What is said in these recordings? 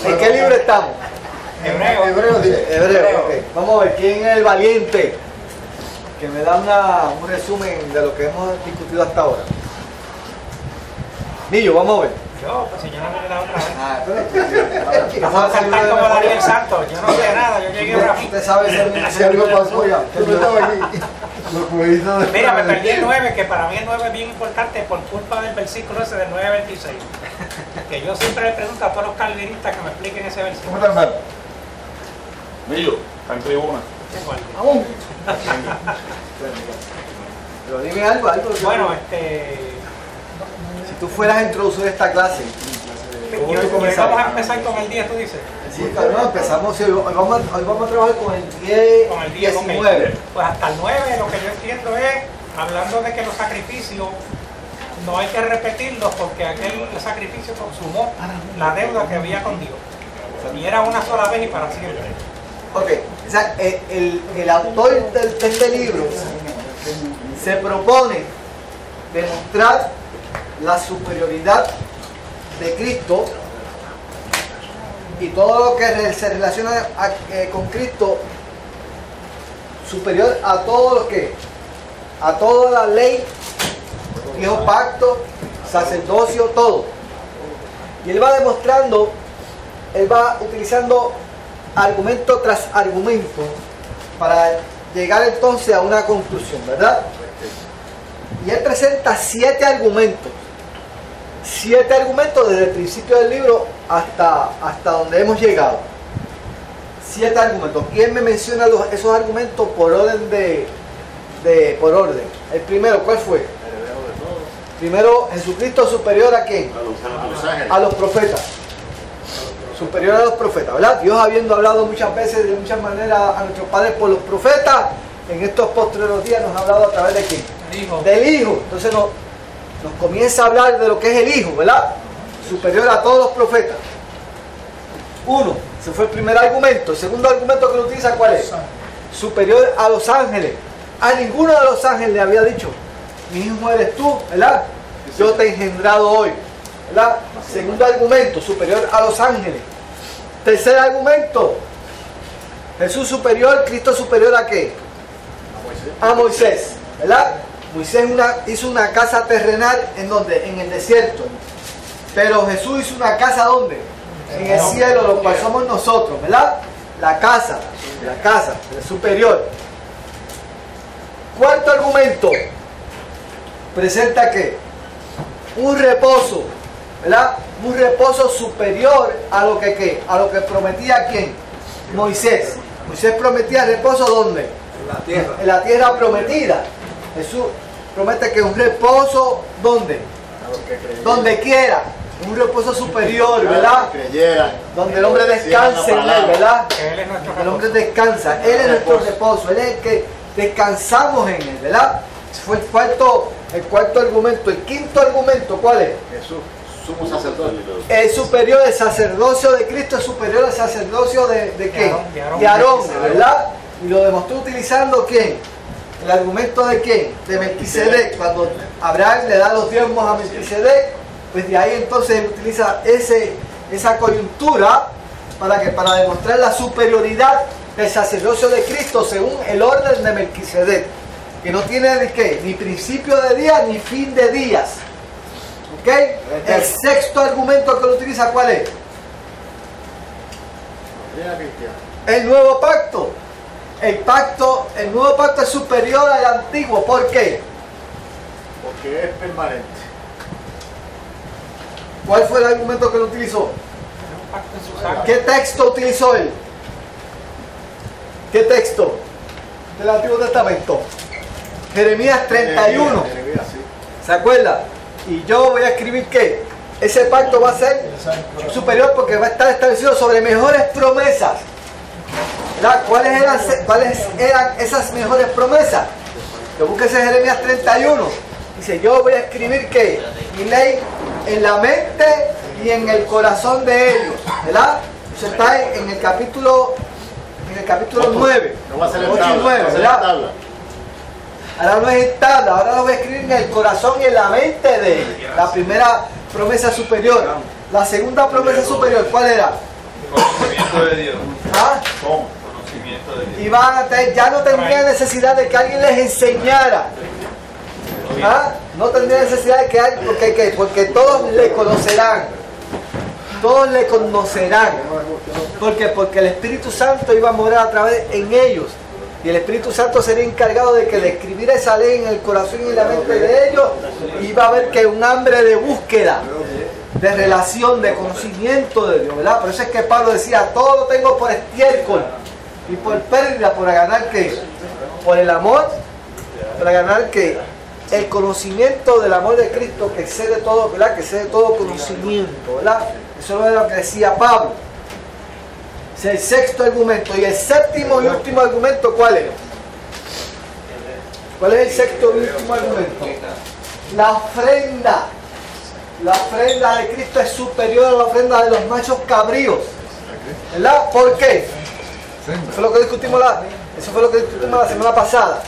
¿En qué libro estamos? Hebreo. Okay. Vamos a ver quién es el valiente que me da un resumen de lo que hemos discutido hasta ahora. Millo, vamos a ver. Yo, pues si yo no me la otra vez. Vamos a cantar como Daniel Santos. Yo no sé nada, yo llegué ahora. Usted sabe si algo pasó ya. Mira, me perdí el 9, que para mí el 9 es bien importante por culpa del versículo ese del 9:26. Que yo siempre le pregunto a todos los calvinistas que me expliquen ese versículo. ¿Cómo estás, hermano? Millo, está en tribuna. Vamos. Pero dime algo. Bueno, si tú fueras a introducir esta clase, ¿cómo tú vamos comenzarías? a empezar con el 10, tú dices. Sí, claro, no, empezamos, hoy vamos a trabajar con el 10, Con el 10, 19. Pues hasta el 9 lo que yo entiendo es, hablando de que los sacrificios no hay que repetirlos porque aquel sacrificio consumó la deuda que había con Dios. Y era una sola vez y para siempre. Ok, o sea, el autor de este libro se propone demostrar la superioridad de Cristo y todo lo que se relaciona con Cristo superior a todo lo que, a toda la ley, viejo pacto, sacerdocio, todo. Y él va demostrando, él va utilizando argumento tras argumento para llegar entonces a una conclusión, ¿verdad? Y él presenta 7 argumentos. 7 argumentos desde el principio del libro hasta donde hemos llegado. 7 argumentos. Y él me menciona esos argumentos por orden por orden. El primero, ¿cuál fue? Primero, Jesucristo superior ¿a quién? A los profetas. Superior a los profetas, ¿verdad? Dios habiendo hablado muchas veces, de muchas maneras a nuestros padres por los profetas, en estos postreros días nos ha hablado a través de quién? Del Hijo. Entonces nos comienza a hablar de lo que es el Hijo, ¿verdad? Superior a todos los profetas. Uno, ese fue el primer argumento. El segundo argumento que lo utiliza, ¿cuál es? Superior a los ángeles. A ninguno de los ángeles le había dicho, mi hijo eres tú, ¿verdad? Yo te he engendrado hoy, ¿verdad? Segundo argumento, superior a los ángeles. Tercer argumento, Jesús superior, Cristo superior ¿a qué? A Moisés, ¿verdad? Moisés hizo una casa terrenal, ¿en dónde? En el desierto. Pero Jesús hizo una casa, ¿dónde? En el cielo, lo cual somos nosotros, ¿verdad? La casa, el superior. Cuarto argumento, presenta ¿qué? Un reposo, ¿verdad? Un reposo superior a lo que ¿qué? A lo que prometía ¿quién? Moisés. Moisés prometía reposo ¿dónde? En la tierra prometida. Jesús promete que un reposo ¿dónde? Donde quiera. Un reposo superior, ¿verdad? Donde el hombre descanse en él, ¿verdad? El hombre descansa. Él es nuestro reposo. Él es el que descansamos en él, ¿verdad? Fue el cuarto argumento. El quinto argumento, ¿cuál es? Jesús, sumo sacerdote. Es superior, el sacerdocio de Cristo es superior al sacerdocio ¿de quién? De Aarón, ¿verdad? Y lo demostró utilizando ¿quién? El argumento de ¿quién? De Melquisedec. Cuando Abraham le da los diezmos a Melquisedec, pues de ahí entonces él utiliza esa coyuntura para demostrar la superioridad del sacerdocio de Cristo según el orden de Melquisedec, que no tiene ni principio de día ni fin de días. ¿Ok? El sexto argumento que lo utiliza, ¿cuál es? El nuevo pacto. El nuevo pacto es superior al antiguo. ¿Por qué? Porque es permanente. ¿Cuál fue el argumento que lo utilizó? ¿Qué texto utilizó él? ¿Qué texto del Antiguo Testamento? Jeremías 31. ¿Se acuerda? Y yo voy a escribir que ese pacto va a ser superior porque va a estar establecido sobre mejores promesas. ¿Verdad? ¿Cuáles eran esas mejores promesas? Yo busqué ese Jeremías 31. Dice, yo voy a escribir que mi ley en la mente y en el corazón de ellos, ¿verdad? Eso está en el capítulo 9. No va a ser en 8 y tabla, 9, va a ser en ¿verdad? tabla. Ahora no es en tabla, ahora lo voy a escribir en el corazón y en la mente de ellos. La primera promesa superior. La segunda promesa superior, ¿cuál era? Conocimiento de Dios. ¿Ah? ¿Cómo? Conocimiento de Dios. Y van a tener, ya no tendrían necesidad de que alguien les enseñara. ¿Ah? No tendrían necesidad de que alguien, porque todos le conocerán. Todos le conocerán. ¿Por qué? Porque el Espíritu Santo iba a morar a través en ellos. Y el Espíritu Santo sería encargado de que de escribir esa ley en el corazón y en la mente de ellos. Iba a haber que un hambre de búsqueda, de relación, de conocimiento de Dios, ¿verdad? Por eso es que Pablo decía, todo lo tengo por estiércol y por pérdida, para ganar ¿qué? Por el amor, para ganar ¿qué? El conocimiento del amor de Cristo que excede todo, ¿verdad? Que excede todo conocimiento, ¿verdad? Eso es lo que decía Pablo. Ese es el sexto argumento. Y el séptimo y último argumento, ¿cuál es? ¿Cuál es el sexto y último argumento? La ofrenda. La ofrenda de Cristo es superior a la ofrenda de los machos cabríos. ¿Verdad? ¿Por qué? Eso fue lo que discutimos la semana pasada.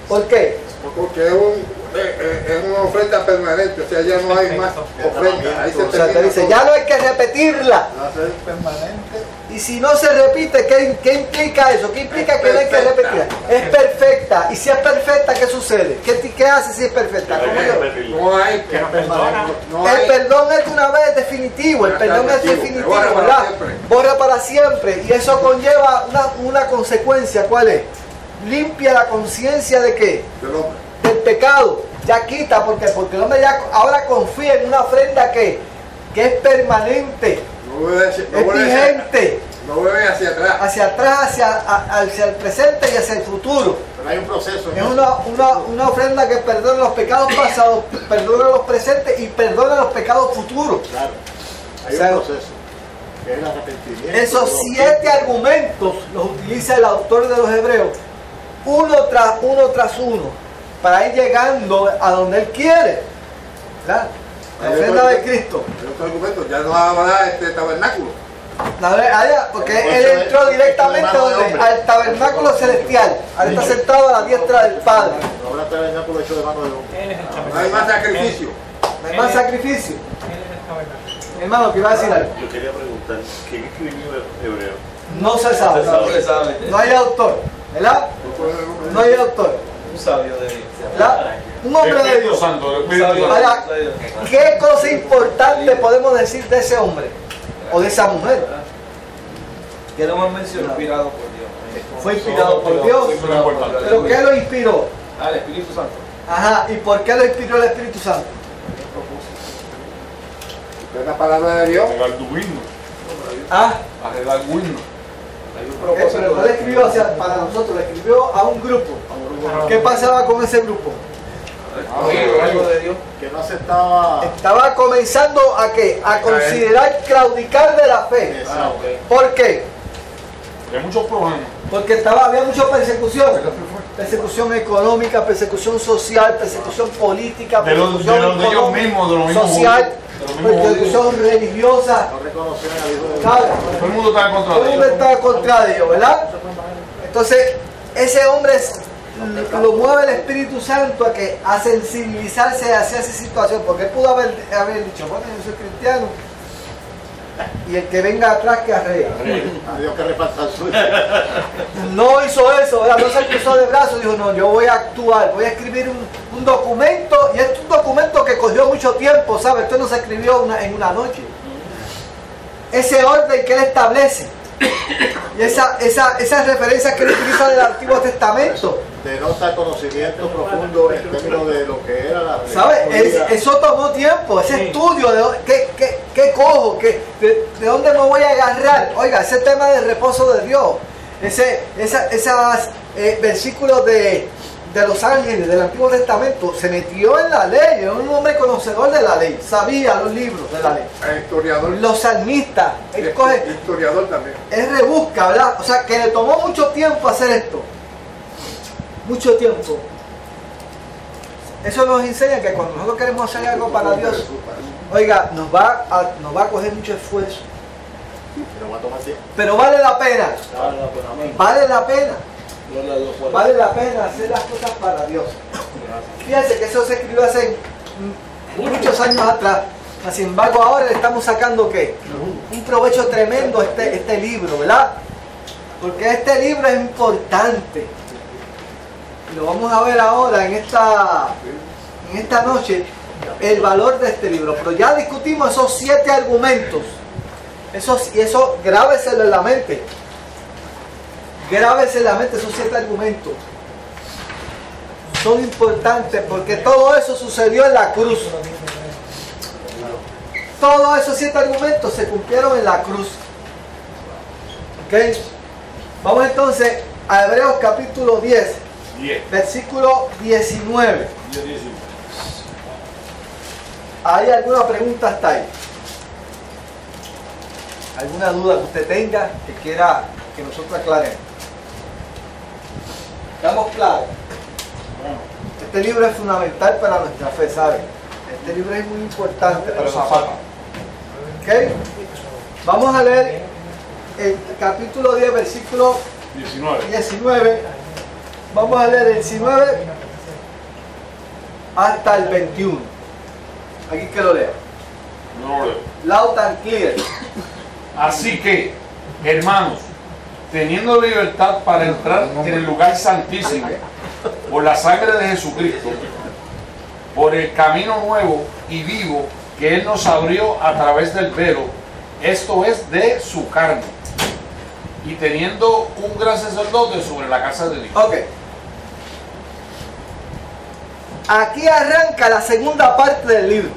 ¿Por qué? Porque es una ofrenda permanente, o sea, ya no hay más ofrenda. Ahí se O sea, te dice, todo. ya no hay que repetirla. Va a ser permanente. Y si no se repite, ¿qué implica eso? ¿Qué implica que no hay que repetirla? Es perfecta. Y si es perfecta, ¿qué sucede? ¿Qué hace si es perfecta? ¿Cómo yo? No hay Que nos perdona. no El hay. perdón es de una vez definitivo, el perdón es definitivo, Borra para ¿verdad? siempre. Borra para siempre. Y eso conlleva una consecuencia, ¿cuál es? Limpia la conciencia de qué? Del hombre. Del pecado. Ya quita, porque el hombre ya ahora confía en una ofrenda que es permanente, No vuelve es hacia, vigente, no vuelve hacia atrás. hacia atrás, hacia el presente y hacia el futuro. Pero hay un proceso. Es una ofrenda que perdona los pecados pasados, perdona los presentes y perdona los pecados futuros. Claro. Hay O sea, un proceso. Que es el arrepentimiento. Esos 7 argumentos los utiliza el autor de los Hebreos, uno tras uno, para ir llegando a donde él quiere. ¿Verdad? La ofrenda de Cristo. El otro argumento, ya no habrá este tabernáculo. Porque él entró directamente al tabernáculo celestial. Ahora está sentado a la diestra del Padre. No habrá tabernáculo hecho de mano de hombre. Él es el No tabernáculo. hay más sacrificio. No hay más sacrificio. Él es el tabernáculo. Mi hermano, que iba a decir algo. Yo quería preguntar, ¿quién escribió Hebreo? No se sabe. No se sabe. No hay autor. ¿Verdad? No hay autor. Un sabio de Dios. ¿Verdad? Un hombre de Espíritu Dios. Santo, el Un Espíritu sabio Santo. Ahora, de Dios. ¿qué cosa importante podemos decir de ese hombre? O de esa mujer. Que no hemos mencionado. Inspirado por Dios. Fue inspirado por Dios. Eso es lo importante. ¿Pero qué lo inspiró? El Espíritu Santo. Ajá. ¿Y por qué lo inspiró el Espíritu Santo? Es la palabra de Dios. Arreglar tu himno. Ah, Arreglar tu himno. Hay un pero propósito. no le escribió para nosotros, le escribió a un grupo. ¿Qué pasaba con ese grupo? Algo de Dios. Que no aceptaba. Estaba comenzando a ¿qué? A considerar claudicar de la fe. ¿Por qué? Hay muchos problemas. Porque había mucha persecución. Persecución económica, persecución social, persecución política, De los de ellos económica, mismos, de los mismos social, judíos, de los mismos persecución religiosa. No reconocían al Hijo de Dios. ¿Sabes? Todo el mundo está en contra Todo el de mundo ellos. estaba contra de ellos, ¿verdad? Entonces, ese hombre lo mueve el Espíritu Santo a sensibilizarse hacia esa situación, porque él pudo haber dicho, bueno, yo soy cristiano, y el que venga atrás que arrea. A Dios que reparta el suyo. No hizo eso, ¿verdad? No se cruzó de brazos, dijo, no, yo voy a actuar, voy a escribir un documento, y es un documento que cogió mucho tiempo, ¿sabes? Esto no se escribió en una noche. Ese orden que él establece, y esas referencias que él utiliza del Antiguo Testamento, Denota conocimiento profundo en términos de lo que era la religión ¿sabes? judía. Eso tomó tiempo, ese Sí. estudio, ¿qué cojo? ¿De dónde me voy a agarrar? Oiga, ese tema del reposo de Dios, esos versículos de los ángeles del Antiguo Testamento, se metió en la ley, era un hombre conocedor de la ley, sabía los libros de la ley. El historiador. Los salmistas, él coge, Historiador también. él rebusca, ¿verdad? O sea, que le tomó mucho tiempo hacer esto. Mucho tiempo. Eso nos enseña que cuando nosotros queremos hacer algo para Dios, oiga, nos va a coger mucho esfuerzo. Pero va a tomar tiempo. Pero vale la pena. Vale la pena. Vale la pena hacer las cosas para Dios. Fíjense que eso se escribió hace muchos años atrás. Sin embargo, ahora le estamos sacando ¿qué? un provecho tremendo este libro, ¿verdad? Porque este libro es importante. Y lo vamos a ver ahora en esta noche, el valor de este libro. Pero ya discutimos esos 7 argumentos. Eso grábeselo en la mente. Grábese en la mente esos 7 argumentos. Son importantes porque todo eso sucedió en la cruz. Todos esos 7 argumentos se cumplieron en la cruz. ¿Ok? Vamos entonces a Hebreos capítulo 10, versículo 19. ¿Hay alguna pregunta hasta ahí? ¿Alguna duda que usted tenga que quiera que nosotros aclaremos? ¿Estamos claros? Este libro es fundamental para nuestra fe, ¿sabe? Este libro es muy importante para nosotros. ¿Ok? Vamos a leer el capítulo 10, versículo 19. Vamos a leer el 19 hasta el 21. Aquí que lo lea. No lo leo. Loud and clear. Así que, hermanos, teniendo libertad para entrar en el lugar santísimo por la sangre de Jesucristo, por el camino nuevo y vivo que Él nos abrió a través del velo, esto es de su carne, y teniendo un gran sacerdote sobre la casa de Dios. Ok. Aquí arranca la segunda parte del libro.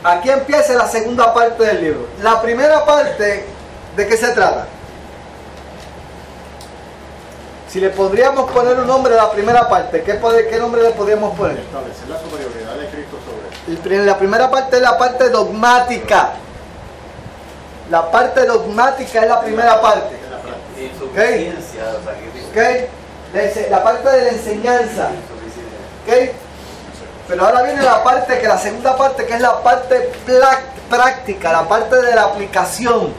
Aquí empieza la segunda parte del libro. La primera parte, ¿de qué se trata? Si le podríamos poner un nombre a la primera parte, ¿qué nombre le podríamos poner? Establecer la superioridad de Cristo sobre él. La primera parte es la parte dogmática. La parte dogmática es la primera parte. ¿Okay? La parte de la enseñanza. ¿Okay? Pero ahora viene la parte, la segunda parte, que es la parte práctica, la parte de la aplicación.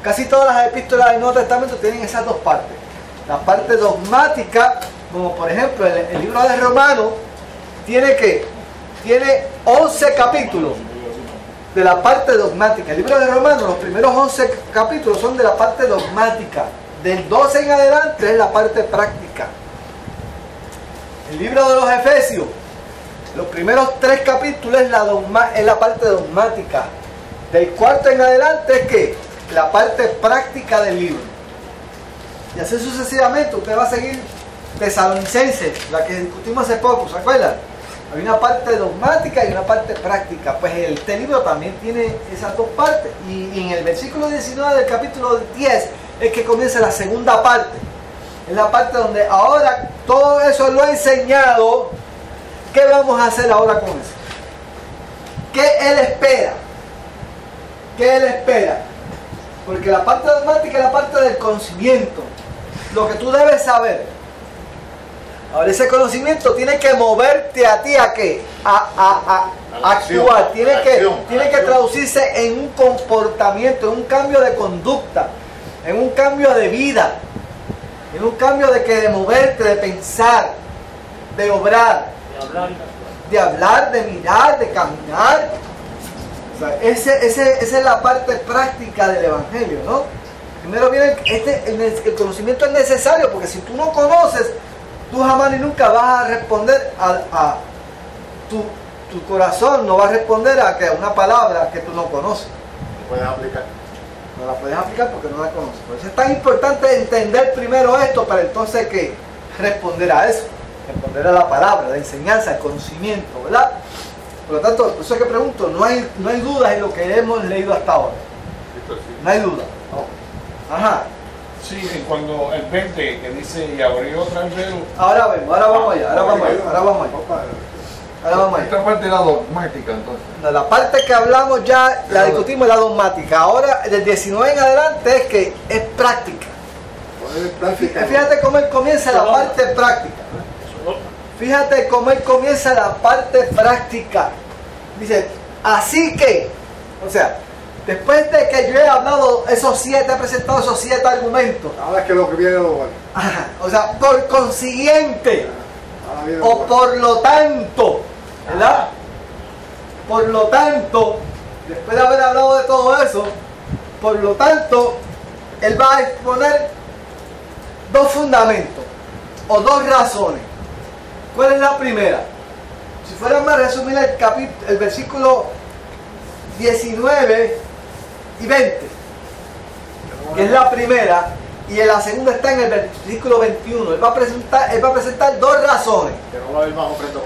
Casi todas las epístolas del Nuevo Testamento tienen esas dos partes. La parte dogmática, como por ejemplo el libro de Romanos, tiene 11 capítulos de la parte dogmática. El libro de Romanos, los primeros 11 capítulos son de la parte dogmática. Del 12 en adelante es la parte práctica. El libro de los Efesios, los primeros 3 capítulos es la parte dogmática. Del 4 en adelante es que la parte práctica del libro. Y así sucesivamente. Usted va a seguir Tesalonicenses, la que discutimos hace poco, ¿se acuerdan? Hay una parte dogmática y una parte práctica. Pues este libro también tiene esas dos partes. Y en el versículo 19 del capítulo 10 es que comienza la segunda parte. Es la parte donde ahora todo eso lo he enseñado. ¿Qué vamos a hacer ahora con eso? ¿Qué Él espera? ¿Qué Él espera? Porque la parte dogmática es la parte del conocimiento. Lo que tú debes saber. Ahora ese conocimiento tiene que moverte a ti a qué? A actuar. Tiene que traducirse en un comportamiento, en un cambio de conducta, en un cambio de vida, en un cambio de moverte, de pensar, de obrar, de hablar, de mirar, de caminar. O sea, esa es la parte práctica del Evangelio, ¿no? Primero viene el conocimiento es necesario, porque si tú no conoces, tú jamás ni nunca vas a responder a tu corazón, no va a responder a una palabra que tú no conoces. ¿Lo puedes aplicar? No la puedes aplicar porque no la conoces. Por eso es tan importante entender primero esto para entonces que responder a eso, responder a la palabra, la enseñanza, el conocimiento, ¿verdad? Por lo tanto, por eso es que pregunto, no hay dudas en lo que hemos leído hasta ahora. No hay duda. No. Ajá. Sí, cuando el 20 que dice y abrió otra vez velo. Ahora vamos allá. Esta parte de la dogmática, entonces. No, la parte que hablamos ya, la discutimos, la dogmática. Ahora, del 19 en adelante es que es práctica. Fíjate cómo él comienza la parte práctica. Fíjate cómo él comienza la parte práctica. Dice, así que, o sea, después de que yo he hablado he presentado esos 7 argumentos. Ahora es que lo que viene lo bueno. O sea, por consiguiente, o por lo tanto, ¿verdad? Por lo tanto, después de haber hablado de todo eso, por lo tanto, él va a exponer dos fundamentos o dos razones. ¿Cuál es la primera? Si fuéramos a resumir el versículo 19 y 20, que es la primera, y la segunda está en el versículo 21. Él va a presentar dos razones. Que no va a haber más ofrenda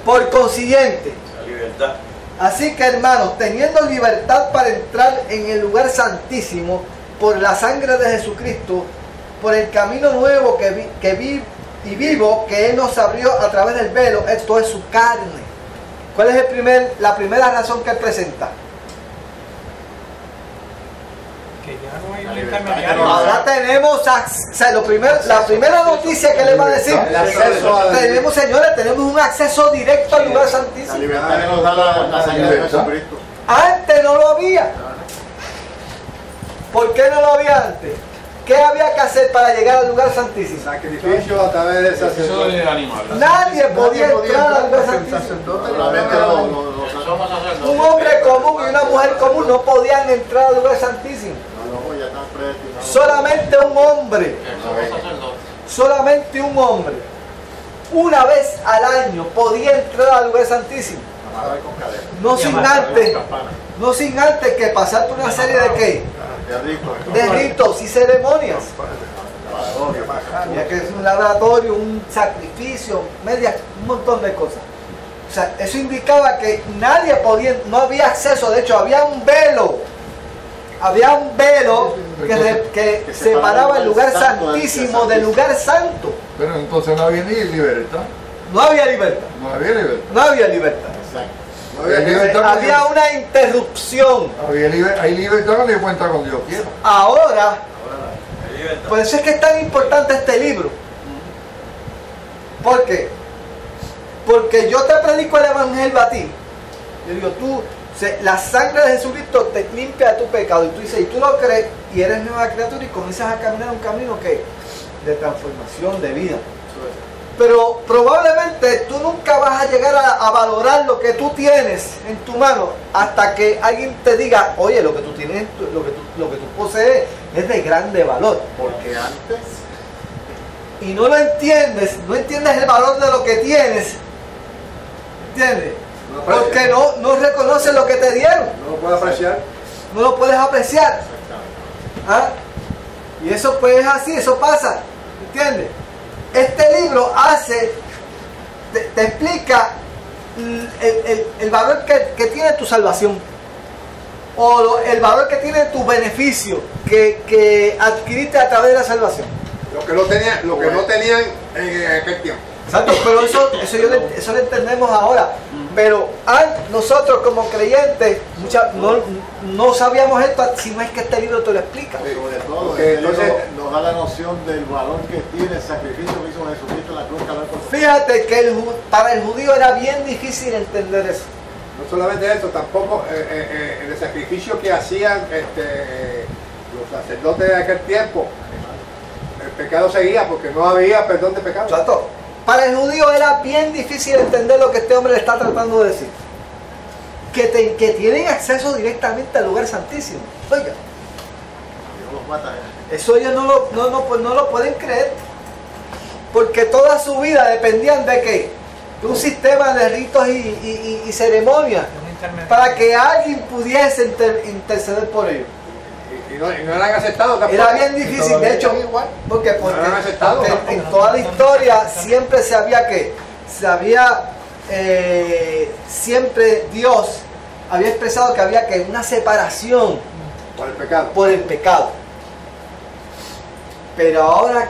por consiguiente, La libertad. así que hermanos, teniendo libertad para entrar en el lugar santísimo por la sangre de Jesucristo, por el camino nuevo y vivo que Él nos abrió a través del velo, esto es su carne. ¿Cuál es la primera razón que Él presenta? Que ya no hay un intermediario. Ahora tenemos, la primera noticia que le va a decir, tenemos, señores, tenemos un acceso directo al lugar La santísimo. libertad que nos da la sangre de Jesucristo. Antes no lo había. ¿Por qué no lo había antes? ¿Qué había que hacer para llegar al lugar santísimo? Sacrificio a través del Eso sacerdote. de animal. Nadie podía entrar al lugar santísimo. Solamente los Un hombre común y una mujer común no podían entrar al lugar santísimo. ya están predestinados. Solamente un hombre, una vez al año podía entrar al lugar santísimo. No sin antes que pasar por una serie de ¿qué? De ritos y ceremonias. Había que es un laboratorio, un sacrificio, un montón de cosas. O sea, eso indicaba que nadie podía, no había acceso. De hecho, había un velo que separaba el lugar santísimo del lugar santo. Pero entonces no había ni libertad. No había libertad. No había libertad. No había libertad. No había libertad. Había una interrupción. Hay libertad cuando yo cuenta con Dios quiera. Ahora, Hay libertad. por eso es que es tan importante este libro. ¿Por qué? Porque yo te predico el evangelio a ti. Yo digo, la sangre de Jesucristo te limpia de tu pecado. Y tú dices, y tú lo crees, y eres nueva criatura y comienzas a caminar un camino que de transformación, de vida. Pero probablemente tú nunca vas a llegar a valorar lo que tú tienes en tu mano hasta que alguien te diga, oye, lo que tú tienes, lo que tú posees es de grande valor. Porque antes Y no lo entiendes, no entiendes el valor de lo que tienes, ¿entiendes? Porque no reconoces lo que te dieron, No lo puedo apreciar. no lo puedes apreciar. ¿Ah? Y eso pues es así, eso pasa, ¿entiendes? Este libro te explica el valor que tiene tu salvación, o el valor que tiene tu beneficio que adquiriste a través de la salvación. Lo que no tenían en aquel tiempo. Exacto, pero eso lo entendemos ahora. Pero nosotros como creyentes no sabíamos esto si no es que este libro te lo explica. sobre todo Porque el libro entonces- nos da la noción del valor que tiene el sacrificio que hizo Jesucristo en la cruz. Fíjate que para el judío era bien difícil entender eso. No solamente eso, tampoco en el sacrificio que hacían los sacerdotes de aquel tiempo, el pecado seguía porque no había perdón de pecado. Exacto. Para el judío era bien difícil entender lo que este hombre le está tratando de decir. Que tienen acceso directamente al lugar santísimo. Oiga, Dios los mata. eso ellos no lo pueden creer. Porque toda su vida dependían de qué? De un sistema de ritos y ceremonias Un intermediario. para que alguien pudiese interceder por ellos. Y no eran aceptados tampoco. Era bien difícil, de hecho, porque No eran aceptados en toda la historia siempre siempre Dios había expresado que había que una separación Por el pecado. por el pecado. Pero ahora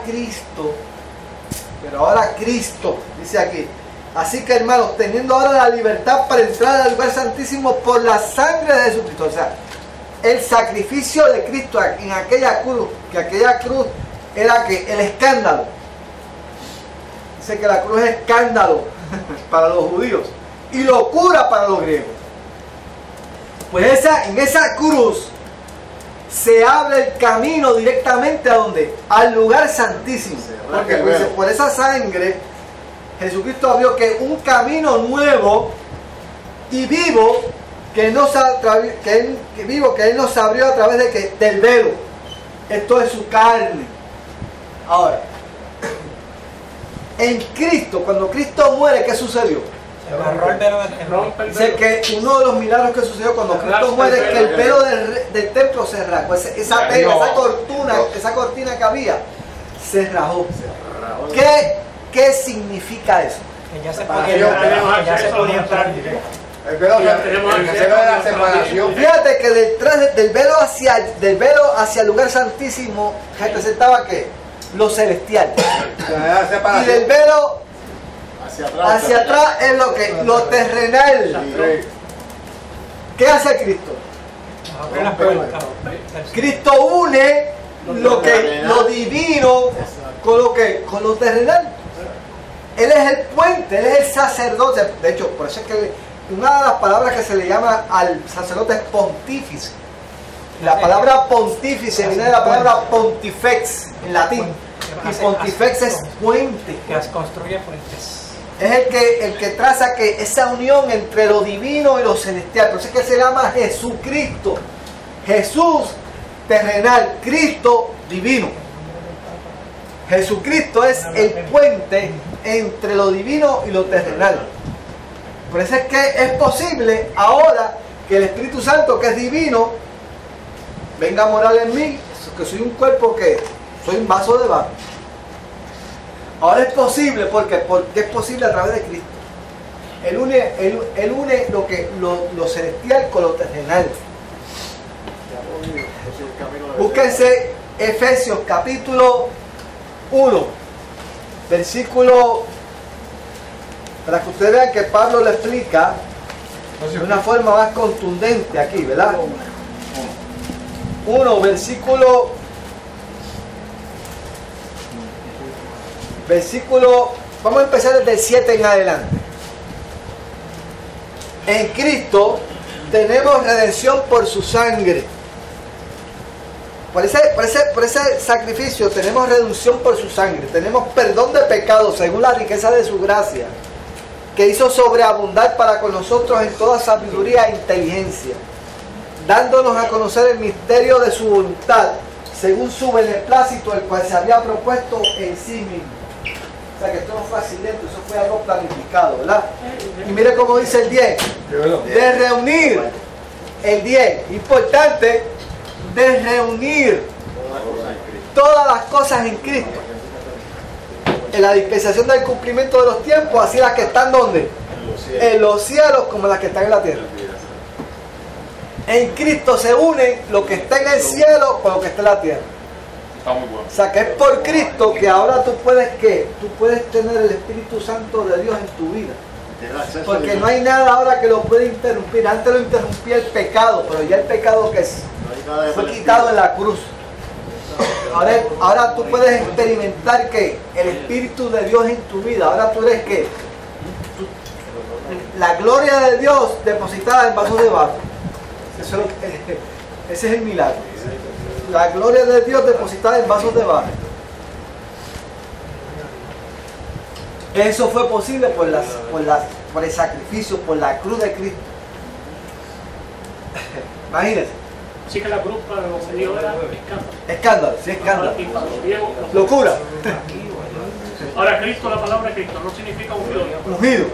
Cristo, dice aquí, así que hermanos, teniendo ahora la libertad para entrar al lugar santísimo por la sangre de Jesucristo, o sea, el sacrificio de Cristo en aquella cruz, que aquella cruz era que el escándalo. Dice que la cruz es escándalo para los judíos y locura para los griegos. Pues en esa cruz se abre el camino directamente a ¿dónde? Al lugar santísimo. Porque pues, por esa sangre Jesucristo abrió que un camino nuevo y vivo que Él nos abrió a través del velo. Esto es su carne. Ahora, en Cristo, cuando Cristo muere, ¿qué sucedió? Se agarró el velo del templo. Dice que uno de los milagros que sucedió cuando Cristo muere es que el velo del templo se rajó. Esa tela, esa cortina que había, se rajó. ¿Qué significa eso? Que ya se podía entrar. El velo de la separación. Fíjate que detrás del velo hacia el lugar santísimo representaba ¿qué? Lo celestial. Y del velo hacia atrás es lo terrenal. ¿Qué hace Cristo? Cristo une lo divino con lo terrenal. Él es el puente, Él es el sacerdote. De hecho, por eso es que una de las palabras que se le llama al sacerdote es pontífice. La palabra pontífice viene de la palabra pontifex en latín. Y pontifex es puente. Que construye puentes. Es el que traza esa unión entre lo divino y lo celestial. Por eso es que se llama Jesucristo. Jesús terrenal, Cristo divino. Jesucristo es el puente entre lo divino y lo terrenal. Por eso es que es posible ahora que el Espíritu Santo, que es divino, venga a morar en mí, que soy un cuerpo que soy un vaso de barro. Ahora es posible, porque es posible a través de Cristo. Él une lo celestial con lo terrenal. Búsquense Efesios capítulo 1, versículo, para que ustedes vean que Pablo lo explica de una forma más contundente aquí, ¿verdad? 1, versículo, vamos a empezar desde el 7 en adelante. En Cristo tenemos redención por su sangre. Por ese sacrificio tenemos redención por su sangre. Tenemos perdón de pecados según la riqueza de su gracia, que hizo sobreabundar para con nosotros en toda sabiduría e inteligencia, dándonos a conocer el misterio de su voluntad, según su beneplácito, el cual se había propuesto en sí mismo. O sea que esto no fue accidente, eso fue algo planificado, ¿verdad? Y mire cómo dice el 10, de reunir, el 10, importante, de reunir todas las cosas en Cristo, en la dispensación del cumplimiento de los tiempos, así las que están ¿dónde? En los cielos como las que están en la tierra. En Cristo se une lo que está en el cielo con lo que está en la tierra. Está muy bueno. O sea que es por Cristo que ahora tú puedes ¿qué? Tú puedes tener el Espíritu Santo de Dios en tu vida. Porque no hay nada ahora que lo pueda interrumpir. Antes lo interrumpía el pecado, pero ya el pecado que fue quitado en la cruz. Ahora tú puedes experimentar que el Espíritu de Dios en tu vida. Ahora tú eres que la gloria de Dios depositada en vasos de barro. Ese es el milagro. La gloria de Dios depositada en vasos de barro. Eso fue posible por el sacrificio, por la cruz de Cristo. Imagínense. Así que la cruz para los judíos era escándalo. Escándalo, sí, escándalo. Y para los griegos, Locura. Ahora, Cristo, la palabra Cristo no significa ungido. Ungido.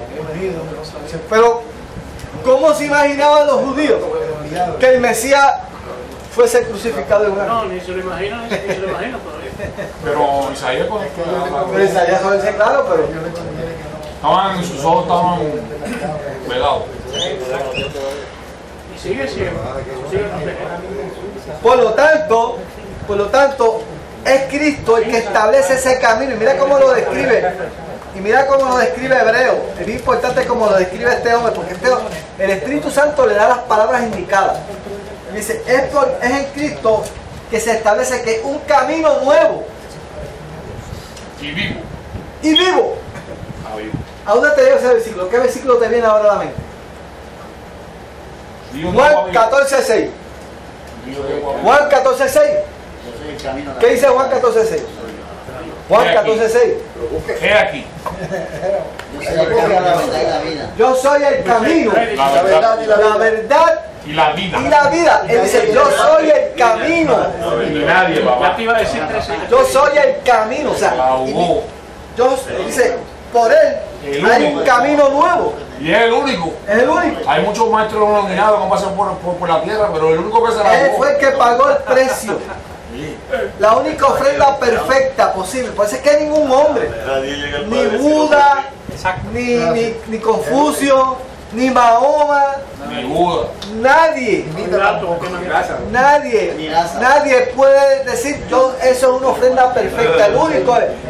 Pero, ¿cómo se imaginaban los judíos que el Mesías fuese crucificado en una cruz? No, ni se lo imaginan, todavía. Pero Isaías Pero Isaías lo dice claro, pero sus ojos estaban pegados. Y sigue siendo. por lo tanto, es Cristo el que establece ese camino. Y mira cómo lo describe. Y mira cómo lo describe Hebreo. Es bien importante cómo lo describe este hombre, porque el Espíritu Santo le da las palabras indicadas. Dice, es en Cristo que se establece que un camino nuevo Y vivo. y vivo. ¿A dónde te lleva ese versículo? ¿Qué versículo te viene ahora a la mente? Juan 14:6. Juan 14:6. ¿Qué dice Juan 14:6? Juan 14:6. He aquí. Yo soy el camino, La verdad la verdad y la vida. y la vida. Él dice, yo soy el camino. Y nadie, Ya papá. te iba a decir 13. Yo soy el camino. O sea, La ahogó. yo dice, por él hay un camino nuevo. Y es el único. Es el único. Hay muchos maestros nominados que pasan por la tierra, pero el único que se la Él ahogó. fue el que pagó el precio. La única ofrenda perfecta posible. Por eso es que ningún hombre, Nadie llega al ni Padre si no Buda, Exacto. ni Confucio, ni Mahoma, Ni Buda. nadie, nadie puede decir yo eso es una ofrenda perfecta.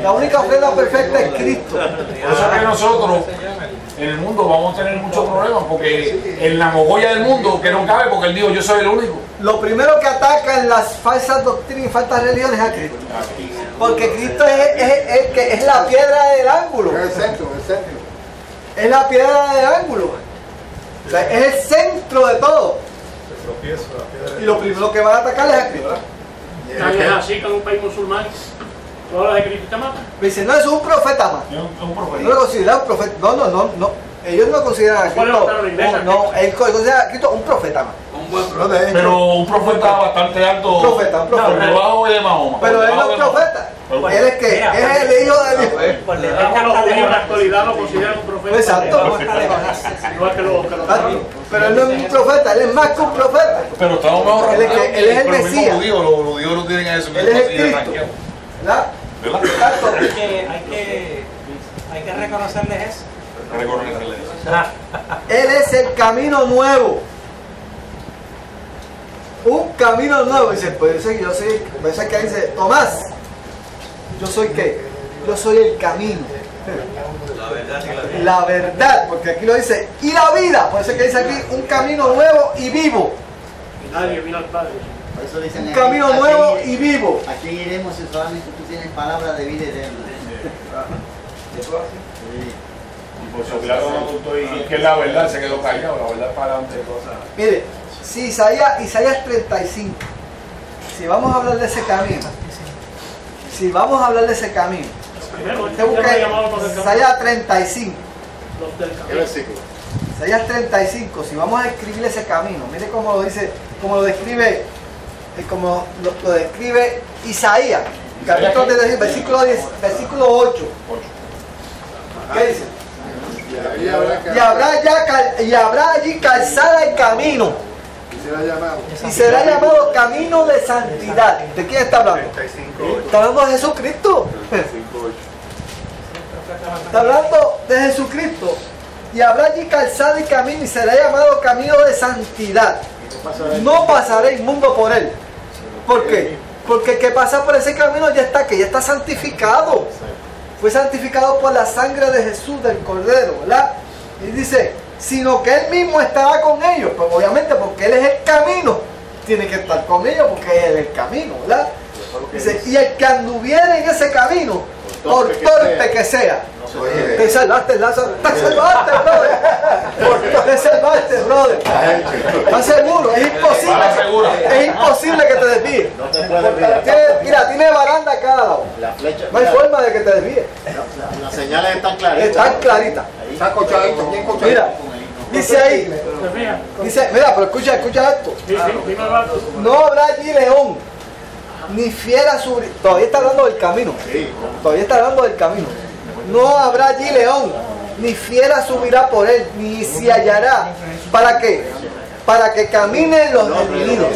La única ofrenda perfecta es Cristo. Por eso es que nosotros en el mundo vamos a tener muchos problemas, porque en la mogolla del mundo que no cabe, porque él dijo yo soy el único. Lo primero que atacan las falsas doctrinas y falsas religiones es a Cristo. Porque Cristo es la piedra del ángulo. Es el centro, el centro. Es la piedra del ángulo. O sea, es el centro de todo. Y lo primero que van a atacar es a Cristo. Nadie es así con un país musulmán. Tú hablas de Cristo y te matan. Me dicen, no, es un profeta más. Es un No profeta. lo consideran un profeta. No. Ellos no consideran a ¿Cuál es Cristo. la iglesia? No, él considera a Cristo un profeta más. Pero un profeta bastante alto. Un profeta. Por debajo de Mahoma. Pero Por él no debajo es de Mahoma. profeta. Pero- Él es que Mira, es el hijo de Dios. Por Es detrás que los está judíos en la lejos. actualidad lo consideran un profeta. Exacto. Igual que los Exacto. Pero él no es un profeta, él es más que un profeta. Pero estamos mejor Él es que- él es el Pero mismo Mesías. judíos, los judíos no tienen eso. Él es el Cristo. ¿Verdad? ¿Verdad? Exacto. Hay que reconocerles eso. Reconocerle eso. Él es el camino nuevo. Un camino nuevo. Dice, pues yo soy, por eso es que dice, Tomás, ¿yo soy qué? Yo soy el camino. La verdad y la vida. La verdad, porque aquí lo dice, y la vida. Por eso es que dice aquí, un camino nuevo y vivo. Y nadie vino al Padre. Por eso dicen Un aquí, camino ¿a quién nuevo ire- y vivo. ¿A quién iremos si solamente tú tienes palabra de vida eterna? Sí. Y por su claro no contó y que es la verdad, se quedó callado, la verdad es para adelante. Mire, si Isaías 35, si vamos a hablar de ese camino, Primero, usted ya busca me llamaban los del camino. Isaías 35. Los del ¿Qué camino. versículo? Isaías 35, si vamos a escribir ese camino, mire cómo lo dice, cómo lo describe, como lo describe Isaías, capítulo 36, versículo 8. ¿Qué dice? Y habrá allí calzada el camino, Y será llamado. y será llamado camino de santidad. ¿De quién está hablando? Está hablando de Jesucristo. Está hablando de Jesucristo. Y habrá allí calzada y camino, y será llamado camino de santidad. No pasará inmundo por él. ¿Por qué? Porque el que pasa por ese camino ya está santificado. Fue santificado por la sangre de Jesús, del Cordero, ¿verdad? Y dice, sino que él mismo estará con ellos. Pues obviamente porque él es el camino, tiene que estar con ellos porque él es el camino, ¿verdad? Dice, y el que anduviera en ese camino, por torpe que sea. Te salvaste, Lázaro. Te salvaste, brother. Te salvaste, brother. ¿Estás seguro? Es imposible que te desvíes. No te puedes desviar. Mira, tiene baranda a cada lado. La flecha, No hay mira, forma de que te desvíes. las señales están claritas. Están claritas. Está cochadito, bien cochadito. Mira, dice ahí. ¿Te fijas? Dice, mira, pero escucha esto. Sí, dime el barco. No habrá allí león, ni fiera sobre. Todavía está hablando del camino. Todavía está hablando del camino. No habrá allí león, ni fiera subirá por él, ni se hallará. ¿Para qué? Para que caminen los redimidos.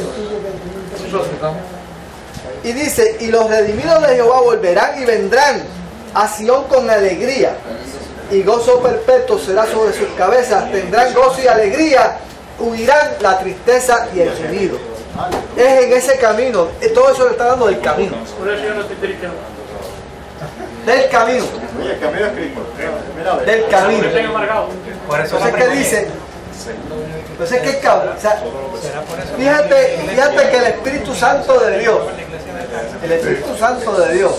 Y dice, y los redimidos de Jehová volverán y vendrán a Sión con alegría. Y gozo perpetuo será sobre sus cabezas. Tendrán gozo y alegría. Huirán la tristeza y el gemido. Es en ese camino. Todo eso le está dando del camino. Por eso yo no estoy triste. Del camino. Oye, el camino es Cristo. Mira, a ver. Del camino. Me tengo amargado. Por eso Entonces, ¿qué dice? Entonces, ¿qué causa? O sea, será por eso. fíjate que el Espíritu Santo de Dios, el Espíritu Santo de Dios,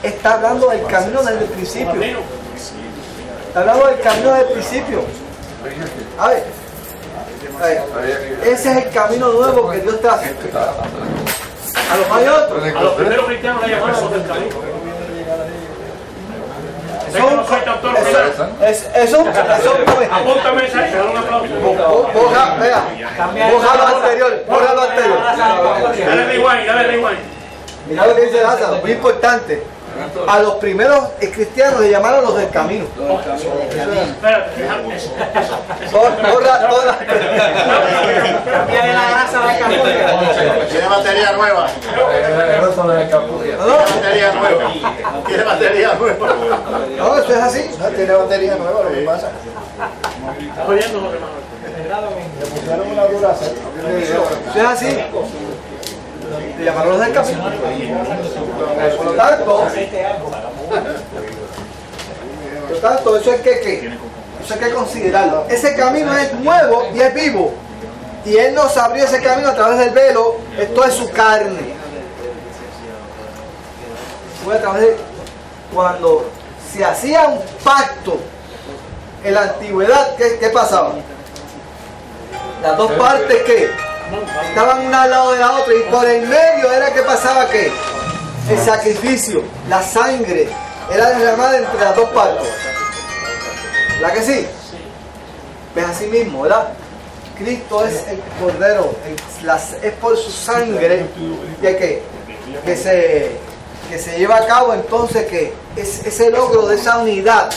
está hablando del camino desde el principio. Camino. Está hablando del camino del principio. A ver, ese es el camino nuevo que Dios trae. A los hay otros. A los primeros cristianos le llamaban los del camino. Sé que no soy doctor final. Eso Apúntame esa y te doy un aplauso. borra lo anterior. Dale rewind, dale rewind. Mira lo que dice Lázaro, muy importante. A los primeros cristianos le llamaron los del camino. Espérate, Borra todas Cambiarle la grasa de camino. Tiene batería nueva. Batería nueva. Tiene batería nueva. No, eso es así. Tiene batería nueva, lo que pasa. Estás oyendo lo que más. Le pusieron una dura Eso es así. Le llamaron los del camino. Por lo tanto, eso hay que considerarlo. Ese camino es nuevo y es vivo. Y Él nos abrió ese camino a través del velo. Esto es su carne. Fue a través de cuando se hacía un pacto en la antigüedad, ¿qué pasaba? Las dos partes que estaban una al lado de la otra y por el medio era que pasaba que el sacrificio, la sangre era derramada entre las dos partes. ¿Verdad que sí? Pues así mismo, ¿verdad? Cristo es el Cordero, es por su sangre que se lleva a cabo entonces que es ese logro de esa unidad.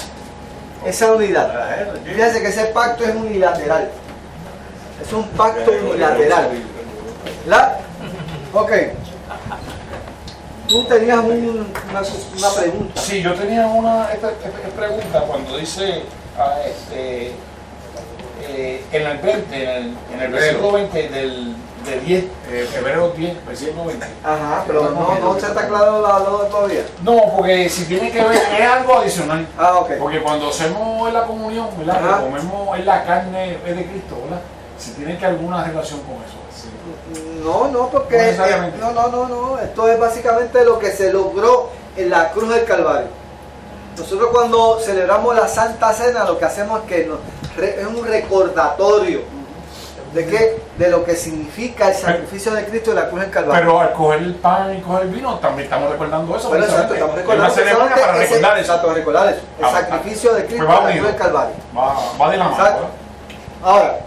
Fíjense que ese pacto es unilateral. Es un pacto unilateral. ¿Verdad? Ok. Tú tenías una pregunta. Sí, yo tenía esta pregunta cuando dice en el 20, en el versículo 20 de 10, Hebreos 10, versículo 20. Ajá, pero no se está claro la todavía. No, porque si tiene que ver, es algo adicional. Ah, ok. Porque cuando hacemos en la comunión, ¿verdad? Que comemos en la carne es de Cristo, ¿verdad? Si tiene que alguna relación con eso. Sí. No, porque no. Esto es básicamente lo que se logró en la cruz del Calvario. Nosotros cuando celebramos la Santa Cena, lo que hacemos es que es un recordatorio de qué, de lo que significa el sacrificio de Cristo en la cruz del Calvario. Pero al coger el pan y coger el vino, también estamos recordando eso. Bueno, exacto, estamos recordando una ceremonia para recordar eso. Exacto, recordar eso. El sacrificio de Cristo en la cruz del Calvario. Va de la mano. Ahora,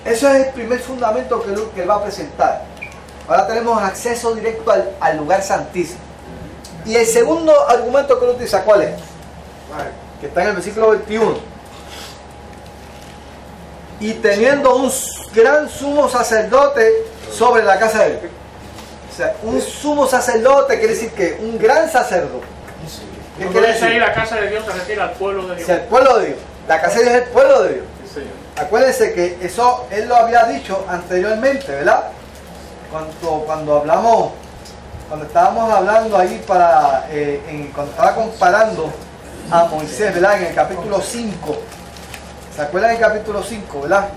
eso es el primer fundamento que él va a presentar. Ahora tenemos acceso directo al lugar santísimo. Y el segundo argumento que él utiliza, ¿cuál es? Que está en el versículo 21. Y teniendo un gran sumo sacerdote sobre la casa de Dios. O sea, un sumo sacerdote quiere decir que un gran sacerdote. ¿Qué quiere decir? La casa de Dios se refiere al pueblo de Dios. Sí, al pueblo de Dios. La casa de Dios es el pueblo de Dios. Acuérdense que eso él lo había dicho anteriormente, ¿verdad? Cuando estábamos hablando ahí cuando estaba comparando a Moisés, ¿verdad? En el capítulo 5. ¿Se acuerdan del capítulo 5, verdad?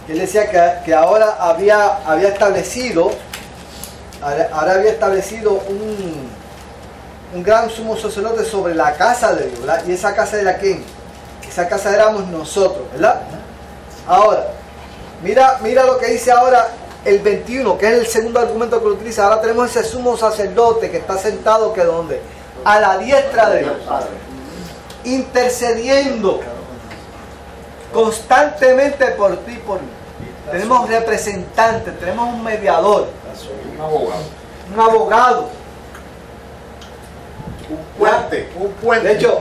Él decía que ahora había establecido un gran sumo sacerdote sobre la casa de Dios, ¿verdad? ¿Y esa casa era quién? Esa casa éramos nosotros, ¿verdad? Ahora, mira lo que dice ahora el 21, que es el segundo argumento que lo utiliza. Ahora tenemos ese sumo sacerdote que está sentado, ¿que dónde? A la diestra de Dios, intercediendo constantemente por ti y por mí. Tenemos representantes, tenemos un mediador, un abogado, un puente. De hecho,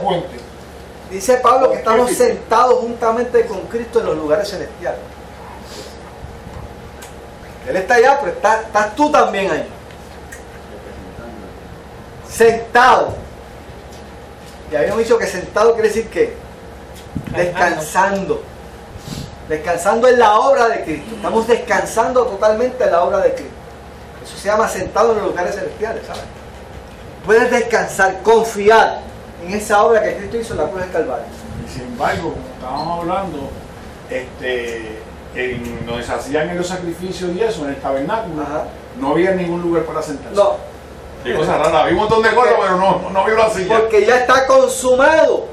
dice Pablo que estamos sentados juntamente con Cristo en los lugares celestiales. Él está allá, pero estás tú también ahí. Sentado. Y habíamos dicho que sentado quiere decir que descansando. Descansando en la obra de Cristo. Estamos descansando totalmente en la obra de Cristo. Eso se llama sentado en los lugares celestiales, ¿sabes? Puedes descansar, confiar en esa obra que Cristo hizo en la cruz del Calvario. Y sin embargo, como estábamos hablando, en donde se hacían los sacrificios y eso, en el tabernáculo, no había ningún lugar para sentarse. No. Qué cosa rara, había un montón de cosas, pero no había una silla. Porque ya está consumado.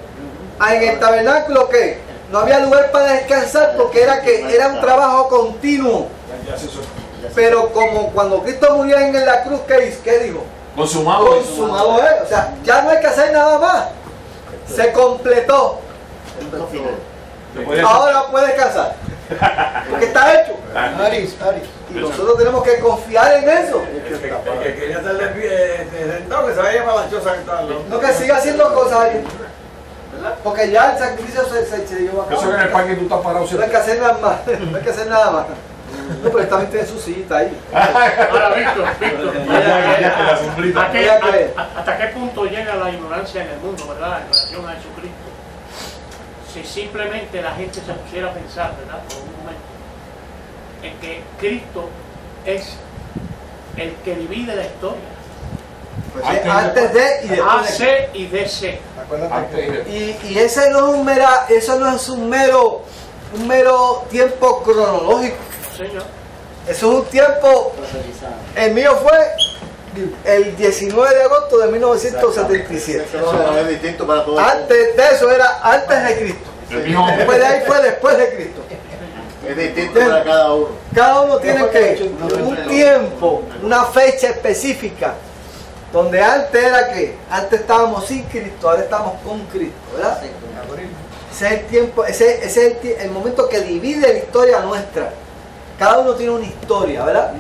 En el tabernáculo, ¿qué? No había lugar para descansar porque era un trabajo continuo. Pero como cuando Cristo murió en la cruz, ¿qué dijo? Consumado es. O sea, ya no hay que hacer nada más. Se completó. Punto final. Ahora puedes casar. Porque está hecho. Aris. Y nosotros tenemos que confiar en eso. El que quería estar de pie, no, que se vaya para la choza que está al lado. No que siga haciendo cosas ahí. Porque ya el sacrificio se llevó a Eso que en cabo. el parque tú estás parado No hay siempre. que hacer nada más. No hay que hacer nada más. No, pero él también tiene su cita ahí. Ahora, Víctor, ¿hasta qué punto llega la ignorancia en el mundo, verdad, en relación a Jesucristo? Si simplemente la gente se pusiera a pensar, ¿verdad?, por un momento, en que Cristo es el que divide la historia. Pues antes de y después de. AC y DC. Y ese no es eso no es un mero tiempo cronológico. Señor. Eso es un tiempo. El mío fue el 19 de agosto de 1977. Eso es distinto para todos. Antes de eso era antes de Cristo. Después de ahí fue después de Cristo. Es distinto para cada uno. Cada uno tiene que un tiempo, una fecha específica, donde antes era que antes estábamos sin Cristo, ahora estamos con Cristo, ¿verdad? Ese es el tiempo, ese es el momento que divide la historia nuestra. Cada uno tiene una historia, ¿verdad?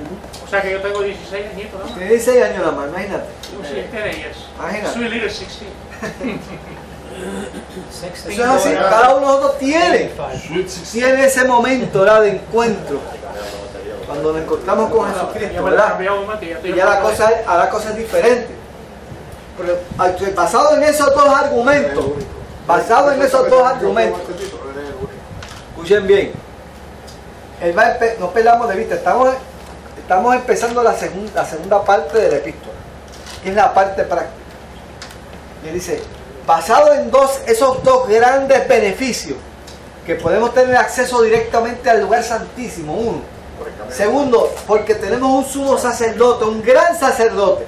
O sea que yo tengo 16 añitos, ¿no? Tiene 16 años nada más, imagínate. Imagínate. Sweet little 16. Eso es así, cada uno de nosotros tiene ese momento, ¿verdad?, de encuentro. Cuando nos encontramos con Jesucristo, ¿verdad? Y ya la cosa es diferente. Pero basado en esos dos argumentos, escuchen bien, no perdamos de vista, estamos empezando la segunda parte de la epístola, que es la parte práctica. Y él dice, basado en esos dos grandes beneficios, que podemos tener acceso directamente al lugar santísimo, uno. Segundo, porque tenemos un sumo sacerdote, un gran sacerdote.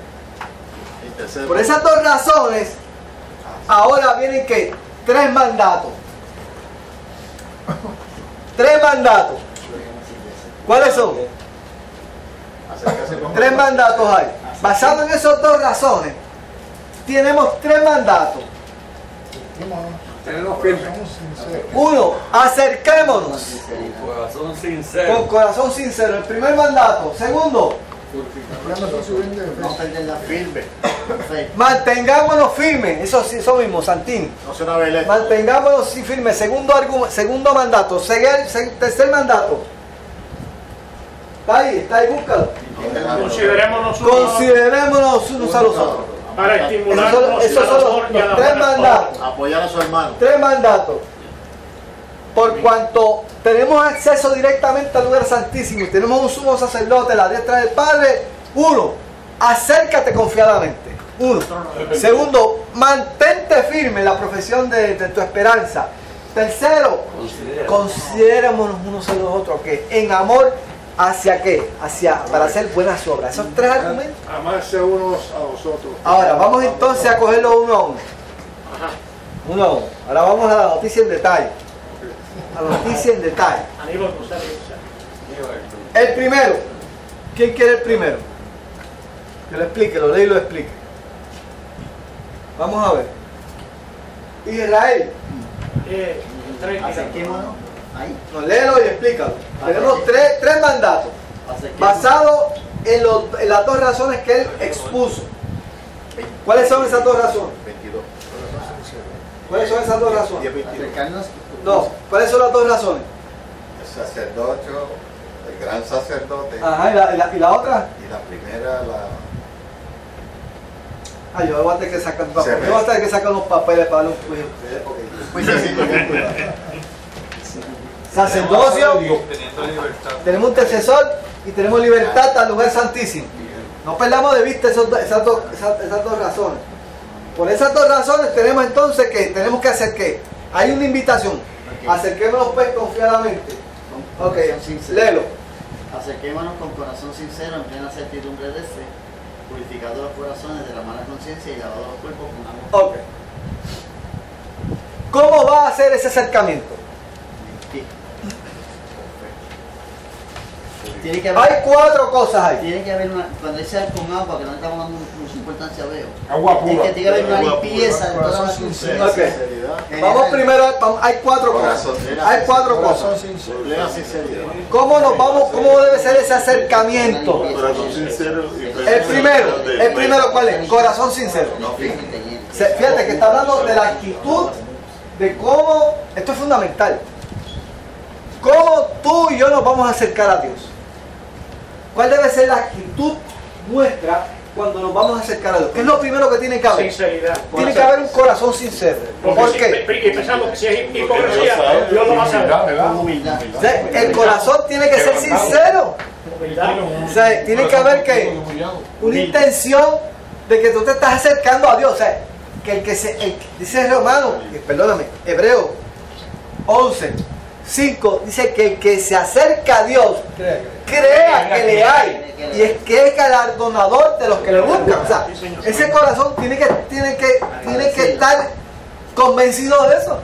Por esas dos razones, ahora vienen ¿qué? 3 mandatos. 3 mandatos. ¿Cuáles son? 3 mandatos hay. Basado en esas dos razones, tenemos 3 mandatos. Uno, acerquémonos con corazón sincero. El primer mandato. Segundo, No perder la firme. mantengámonos firmes. Eso mismo, Santín. No se una veleta. Mantengámonos firmes. Segundo mandato. Tercer mandato. Está ahí, búscalo. Considerémonos unos a los otros. Para estimularnos Esos son los 3 mandatos. Apoyar a su hermano. 3 mandatos. Por cuanto tenemos acceso directamente al lugar santísimo y tenemos un sumo sacerdote a la diestra del Padre, 1, acércate confiadamente. 1. Segundo, mantente firme en la profesión de tu esperanza. Tercero, considerémonos unos a los otros, que en amor, ¿hacia qué? Para hacer buenas obras. Esos 3 argumentos. Amarse unos a los otros. Ahora, vamos entonces a cogerlo uno a uno. Uno a uno. Ahora vamos a la noticia en detalle. La noticia en detalle. El primero. ¿Quién quiere el primero? Que lo explique, lo lea y lo explique. Vamos a ver. Israel. Acerquémonos ahí. No, léelo y explícalo. Tenemos 3 mandatos. Basados en las 2 razones que él expuso. ¿Cuáles son esas 2 razones? 22. ¿Cuáles son esas 2 razones? Acercarnos. No, ¿cuáles son las 2 razones? El sacerdocio, el gran sacerdote. Ajá, ¿y la otra? Y la primera, Yo voy a tener que sacar unos papeles para los sacerdocio, tenemos un intercesor y tenemos libertad al lugar santísimo. No perdamos de vista esas dos razones. Por esas 2 razones tenemos entonces tenemos que hacer ¿qué? Hay una invitación. Acerquémonos pues confiadamente. Ok, léelo. Acerquémonos con corazón sincero en plena certidumbre de fe, purificando los corazones de la mala conciencia y lavando los cuerpos con amor. Ok. ¿Cómo va a ser ese acercamiento? Tiene que haber, Hay 4 cosas ahí. tiene que haber una, cuando dice con agua, que no estamos dando mucha importancia, veo. Agua Tiene pura. que haber una Agua limpieza de toda la corazón sincero. conciencia. Ok. Vamos primero, hay 4 cosas. Hay 4 cosas. Plena sinceridad. ¿Cómo debe ser ese acercamiento? Corazón sincero y El primero, ¿cuál es? Corazón sincero. Fíjate que está hablando de la actitud, de cómo, esto es fundamental, cómo tú y yo nos vamos a acercar a Dios. ¿Cuál debe ser la actitud nuestra cuando nos vamos a acercar a Dios? ¿Qué es lo primero que tiene que haber? Sinceridad. Tiene que haber un corazón sincero. ¿Por qué? Y pensamos que si es hipocresía, Dios lo va a saber. ¿Verdad? Humildad. O sea, el corazón tiene que ser sincero. O sea, tiene que haber que una intención de que tú te estás acercando a Dios. O sea, que dice Romano, perdóname, Hebreo 11, 5, dice que el que se acerca a Dios crea que le hay y es que es galardonador de los que le buscan. O sea, ese corazón tiene que estar convencido de eso.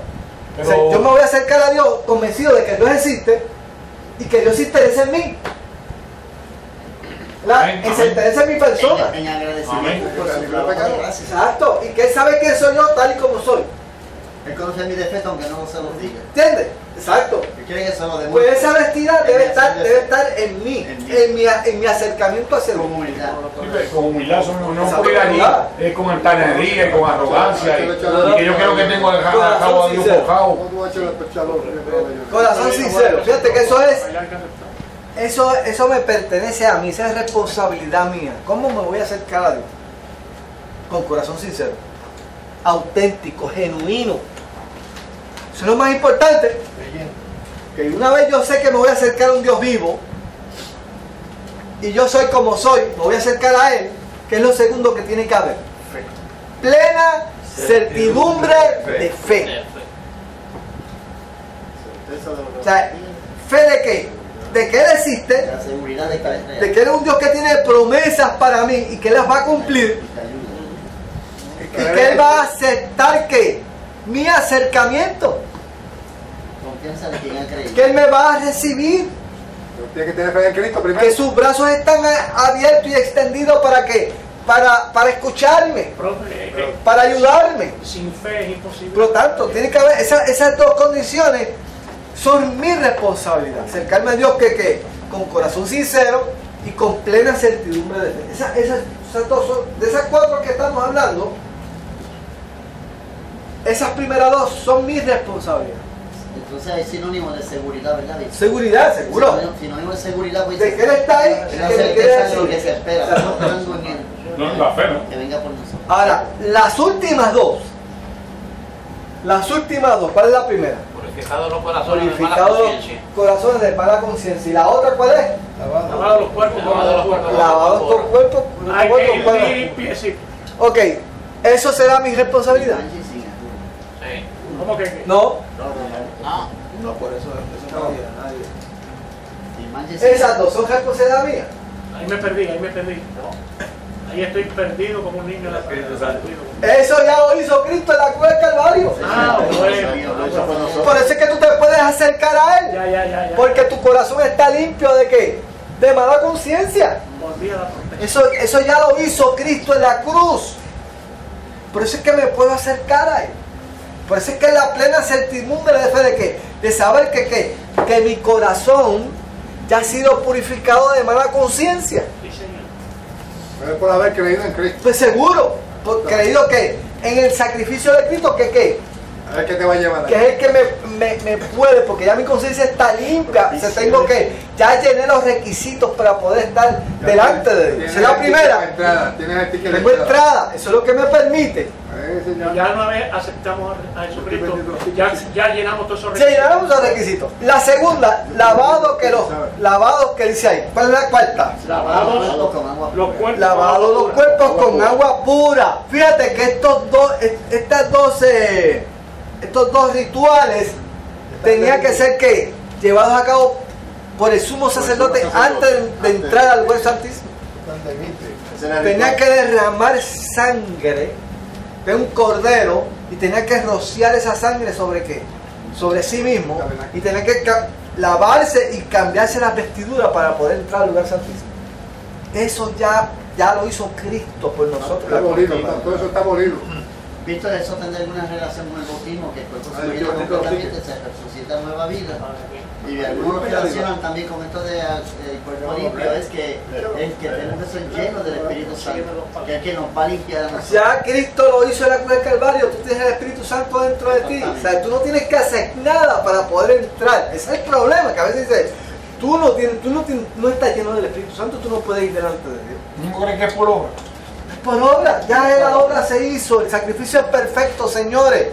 O sea, yo me voy a acercar a Dios convencido de que Dios existe y que Dios se interesa en mí. Que se interesa en mi persona. En agradecimiento por su trabajo de gracia. Exacto. Y que Él sabe quién soy yo tal y como soy. Él conoce mi defecto aunque no se los diga. ¿Entiendes? Exacto. Él quiere que se lo demuestre. Pues esa vestida debe estar en mí, en mi acercamiento hacia Dios. Con humildad. Con humildad, no puede allí con altanería, con arrogancia, y que yo creo que tengo el cabo a Dios mojado. Corazón sincero. Fíjate que eso me pertenece a mí, esa es responsabilidad mía. ¿Cómo me voy a acercar a Dios? Con corazón sincero, auténtico, genuino. Eso es lo más importante. Que una vez yo sé que me voy a acercar a un Dios vivo y yo soy como soy, me voy a acercar a Él, que es lo segundo que tiene que haber. Plena certidumbre de fe. O sea, ¿fe de qué? De que Él existe, La seguridad de que Él es real. de que Él es un Dios que tiene promesas para mí y que las va a cumplir, y que Él va a aceptar que mi acercamiento, Confianza de quien ha creído. que Él me va a recibir, Tiene que tener fe en Cristo primero. que sus brazos están abiertos y extendidos para que para escucharme, para ayudarme. Sin fe es imposible. Por lo tanto, tiene que haber esas 2 condiciones. Son mi responsabilidad. Acercarme a Dios que con corazón sincero y con plena certidumbre de fe. Esas 2 son, de esas 4 que estamos hablando, esas primeras 2 son mi responsabilidad. Entonces hay sinónimo de seguridad, ¿verdad? Seguridad, seguro. Sinónimo de seguridad, pues. De que Él está ahí, Es la que me quiere certeza de lo que decir. se espera. Estamos esperando en Él. No, la fe, ¿no? Que venga por nosotros. Ahora, las últimas 2. ¿Cuál es la primera? Purificado los corazones de mala Purificado conciencia. corazones de mala conciencia. ¿Y la otra cuál es? Lavado los cuerpos, lavado los cuerpos. Lavados por cuerpo. Hay cuerpo, que ir limpiecito. Ok, ¿eso será mi responsabilidad? Manche sin aturo. Sí. ¿Cómo que? No. No. No, por eso no había nadie. Sin manche sin Esas 2 son responsabilidad mía. Ahí me perdí. Ahí estoy perdido como un niño en la casa. Eso ya lo hizo Cristo en la cruz del Calvario. Ah, bueno. Por eso es que tú te puedes acercar a Él. Ya. Porque tu corazón está limpio de qué? De mala conciencia. Volví a la protesta. Eso ya lo hizo Cristo en la cruz. Por eso es que me puedo acercar a Él. Por eso es que la plena certidumbre de fe de qué? De saber que mi corazón ya ha sido purificado de mala conciencia. Sí, señor. Pero es por haber creído en Cristo. Pues seguro, por creído que en el sacrificio de Cristo, que qué? A ver qué te va a llevar. Que es el que me puede, porque ya mi conciencia está limpia. O sea, tengo que, ya llené los requisitos para poder estar delante de Dios. Esa es la primera. Tienes el ticket de Tengo entrada, eso es lo que me permite. Ya una vez aceptamos a Jesucristo, ya llenamos todos esos Sí, llenamos los requisitos. La segunda, lavados que dice ahí. ¿Cuál es la cuarta? Lavados los cuerpos. Lavados los cuerpos con agua pura. Fíjate que estos dos rituales tenían que ser que llevados a cabo por el sumo sacerdote antes de entrar al lugar santísimo. Tenía que derramar sangre de un cordero y tenía que rociar esa sangre sobre qué? sobre sí mismo y tener que lavarse y cambiarse las vestiduras para poder entrar al lugar santísimo. Eso ya lo hizo Cristo por nosotros. Está molido, todo eso está molido. ¿Visto eso tener alguna relación con el bautismo? Que el cuerpo se muere completamente, se resucita nueva vida. Y algunos relacionan también con esto de el cuerpo limpio, es que tenemos que ser llenos del Espíritu Santo, que es que nos va a limpiar a nosotros. Ya Cristo lo hizo en la cruz del Calvario, tú tienes el Espíritu Santo dentro de ti. O sea, tú no tienes que hacer nada para poder entrar. Ese es el problema, que a veces dices, tú no estás lleno del Espíritu Santo, tú no puedes ir delante de Dios. ¿No crees que es por obra? Es por obra, ya la obra se hizo, el sacrificio es perfecto, señores.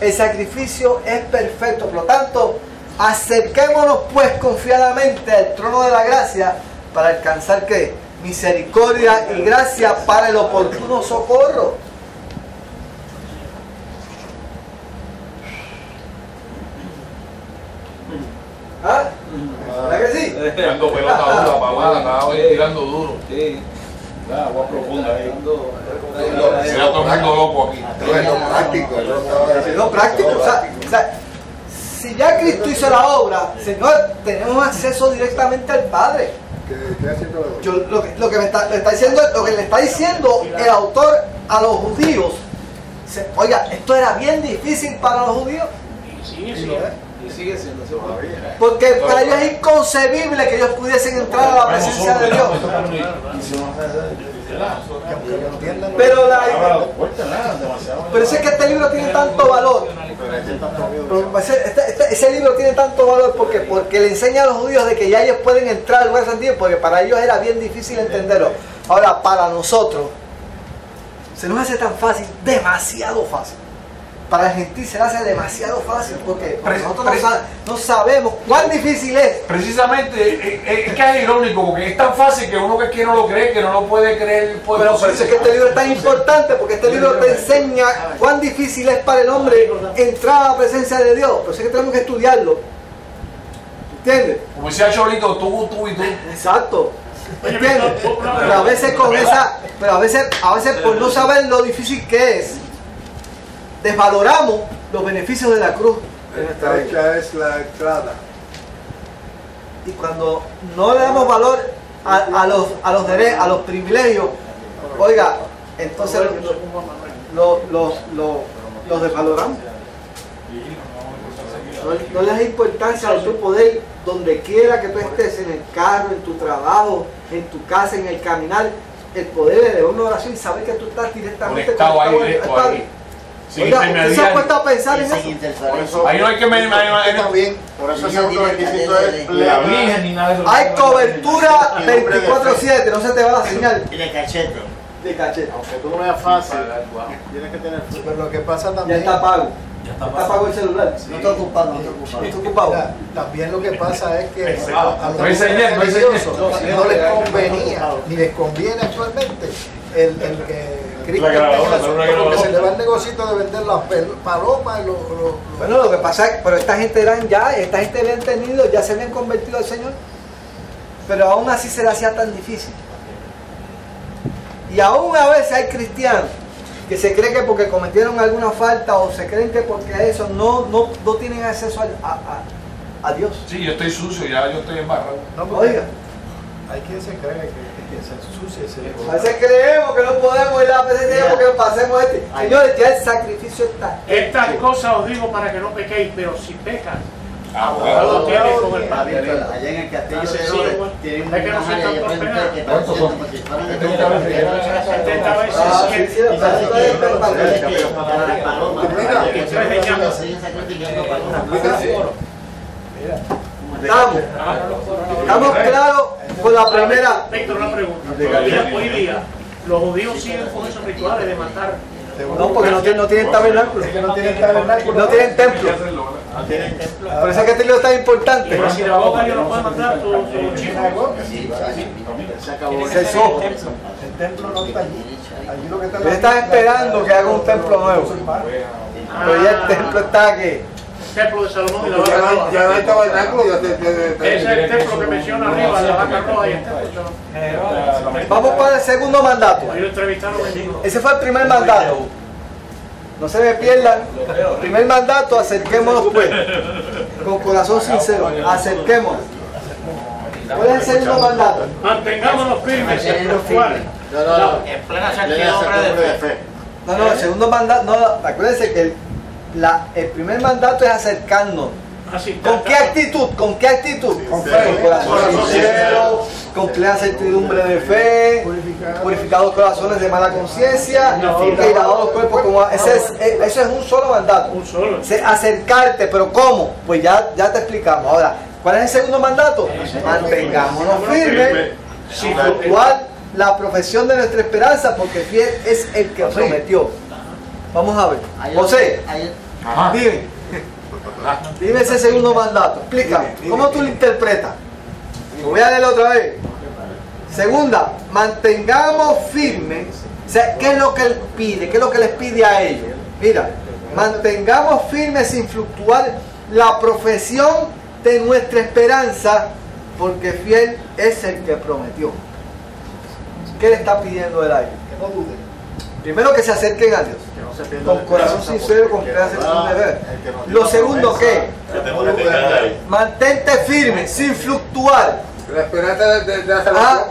El sacrificio es perfecto, por lo tanto, acerquémonos pues confiadamente al trono de la gracia para alcanzar ¿qué? Misericordia y gracia para el oportuno socorro. ¿Ah? ¿Verdad que sí? Tirando pelota dura, pavada, estaba tirando duro. Sí. Agua profunda ahí. Se Se todo el mundo loco aquí. Lo práctico, Lo práctico, o sea, si ya Cristo hizo la obra, Señor, tenemos acceso directamente al Padre. ¿Qué haciendo? Lo que le está diciendo el autor a los judíos, oiga, esto era bien difícil para los judíos. Y sigue siendo eso. Porque para ellos es inconcebible que ellos pudiesen entrar a la presencia de Dios. Pero es que este libro tiene tanto valor. Ese libro tiene tanto valor porque le enseña a los judíos de que ya ellos pueden entrar al lugar santísimo, porque para ellos era bien difícil entenderlo. Ahora, para nosotros, se nos hace tan fácil, demasiado fácil. Para el gentil se le hace demasiado fácil porque nosotros no sabemos cuán difícil es. Precisamente, es que es irónico porque es tan fácil que uno que no lo cree, que no lo puede creer. Pero por eso es que este libro es tan importante, porque este libro te enseña cuán difícil es para el hombre entrar a la presencia de Dios. Por eso es que tenemos que estudiarlo. ¿Entiendes? Como decía Cholito, tú y tú. Exacto. ¿Entiendes? Pero a veces a veces por no saber lo difícil que es, desvaloramos los beneficios de la cruz en nuestra vida. Esta es la entrada. Y cuando no le damos valor a los derechos, a los privilegios, oiga, entonces los desvaloramos. No le das importancia a tu poder donde quiera que tú estés, en el carro, en tu trabajo, en tu casa, en el caminar, el poder de elevar una oración y saber que tú estás directamente conectado ahí, directo ahí. Oiga, ¿usted se ha puesto a pensar en eso? Ahí no hay que también. Por eso ese otro requisito es la Virgen ni nada de eso. Hay cobertura 24/7, no se te va la señal. Y de cachete. De cachete. Aunque tú lo veas fácil, tienes que tener. Pero lo que pasa Ya también. está pago. Ya está pago el celular. No estoy ocupado, Estoy ocupado. También lo que pasa es que a los No hay señal, no hay religiosos señal. no les convenía, ni les conviene actualmente el que Cristo Una grabadora, tenga pero una asunto, porque grabadora. se le va el negocito de vender las palomas y los Bueno, lo que pasa es, pero esta gente había entendido, ya se habían convertido al Señor, pero aún así se le hacía tan difícil. Y aún a veces hay cristianos que se creen que porque cometieron alguna falta o se creen que porque eso no tienen acceso a Dios. Sí, yo estoy sucio, ya yo estoy embarrado. No, porque Oiga, hay quien se cree que se ensucia y se a veces creemos que no podemos ir a la presencia de Dios porque pasemos este. Señores, ya el sacrificio está. Estas cosas os digo para que no pequéis, pero si pecas, Abogado. lo tienes con el Padre. Allá en el castillo de Sí, Herodes bueno. tienen Es que no una soy área tan de frente prosperado. que parecía como si fueran de 70 veces Ah, sí, 100. sí, Y parece para que para para las palomas, para que Tres de llama. siguen sacrificando palomas. Estamos claros con la primera. Víctor, una pregunta. Hoy día, los judíos siguen con esos rituales de matar. No, porque no tienen tabernáculo. que no tienen tabernáculo. No tienen templo. No tienen templo. Por eso es que este libro es tan importante. En la sinagoga Dios no puede matar tu chico. Se acabó. Cesó. El templo no está allí. Allí lo que está Ellos están esperando que haga un templo nuevo. Pero ya el templo está aquí. El templo de Salomón y la vaca roja. Ya no hay tabernáculo. Ese es el templo que menciona arriba, la vaca roja y el templo de Salomón. Vamos para el segundo mandato. Ahí lo entrevistaron en Ese fue el primer mandato. No se me pierdan. Primer mandato, acerquémonos pues. Con corazón sincero, acerquémonos. ¿Cuál es el segundo mandato? Mantengámonos firmes sin fluctuar. En plena certidumbre de fe. No, el segundo mandato, no, acuérdense que el primer mandato es acercarnos. ¿Con qué actitud? ¿Con qué actitud? Con corazón sincero, con plena certidumbre de fe, purificados corazones de mala conciencia, y lavados los cuerpos como... Eso es un solo mandato. Un solo. Acercarte, pero ¿cómo? Pues ya te explicamos. Ahora, ¿cuál es el segundo mandato? Mantengámonos firmes, sin fluctuar la profesión de nuestra esperanza, porque fiel es el que prometió. Vamos a ver. José, dime ese segundo mandato. Explícame, ¿cómo tú lo interpretas? Voy a leerlo otra vez. Segunda, mantengamos firmes. O sea, ¿qué es lo que él pide? ¿Qué es lo que les pide a ellos? Mira, mantengamos firmes sin fluctuar la profesión de nuestra esperanza, porque fiel es el que prometió. ¿Qué le está pidiendo él a ellos? Que no duden. Primero, que se acerquen a Dios. Con corazón sincero, con plena certidumbre de fe. Lo segundo, ¿qué? Mantente firme, sin fluctuar. La esperanza de la salvación.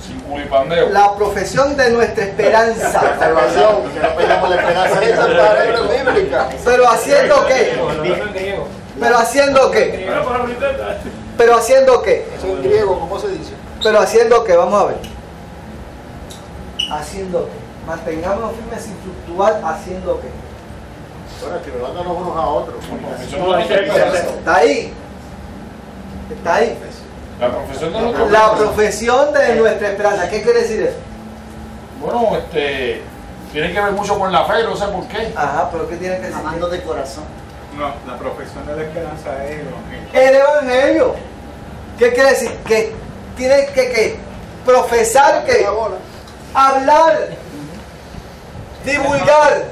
Sin culipandeo. La profesión de nuestra esperanza. La salvación, que no perdamos la esperanza. Esa palabra es bíblica. Pero haciendo qué? Pero haciendo qué? Pero haciendo qué? Eso en griego, ¿cómo se dice? Pero haciendo qué, vamos a ver. Haciendo qué. Mantengámonos firmes sin fluctuar, haciendo qué. Bueno, estimulándonos unos a otros. Está ahí. Está ahí. La profesión de nuestra La profesión de nuestra esperanza. ¿Qué quiere decir eso? Bueno, tiene que ver mucho con la fe, no sé por qué. Ajá, pero ¿qué tiene que decir? Amando de corazón. No, la profesión de la esperanza es El Evangelio. ¿Qué quiere decir? Que tiene que profesar, que hablar, divulgar,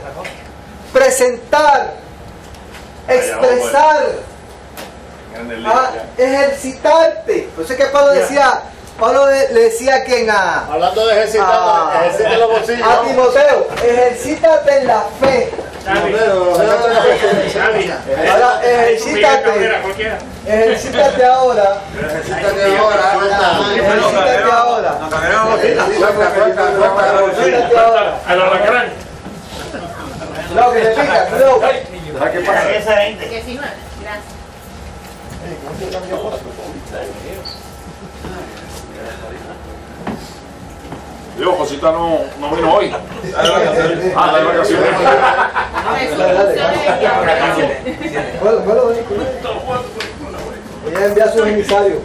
presentar, expresar, ejercitarte. Por eso es que Pablo le decía a quien Hablando de ejercitar, ejercita los bolsillos. a Timoteo, ejercítate en la fe. Ahora ejercítate ahora. Ejercítate ahora. A la alacrán. Cuidado que te pica, cuidado. Que sí, gracias. Dios, Josita no vino hoy. De vacaciones. Voy a enviar sus emisarios.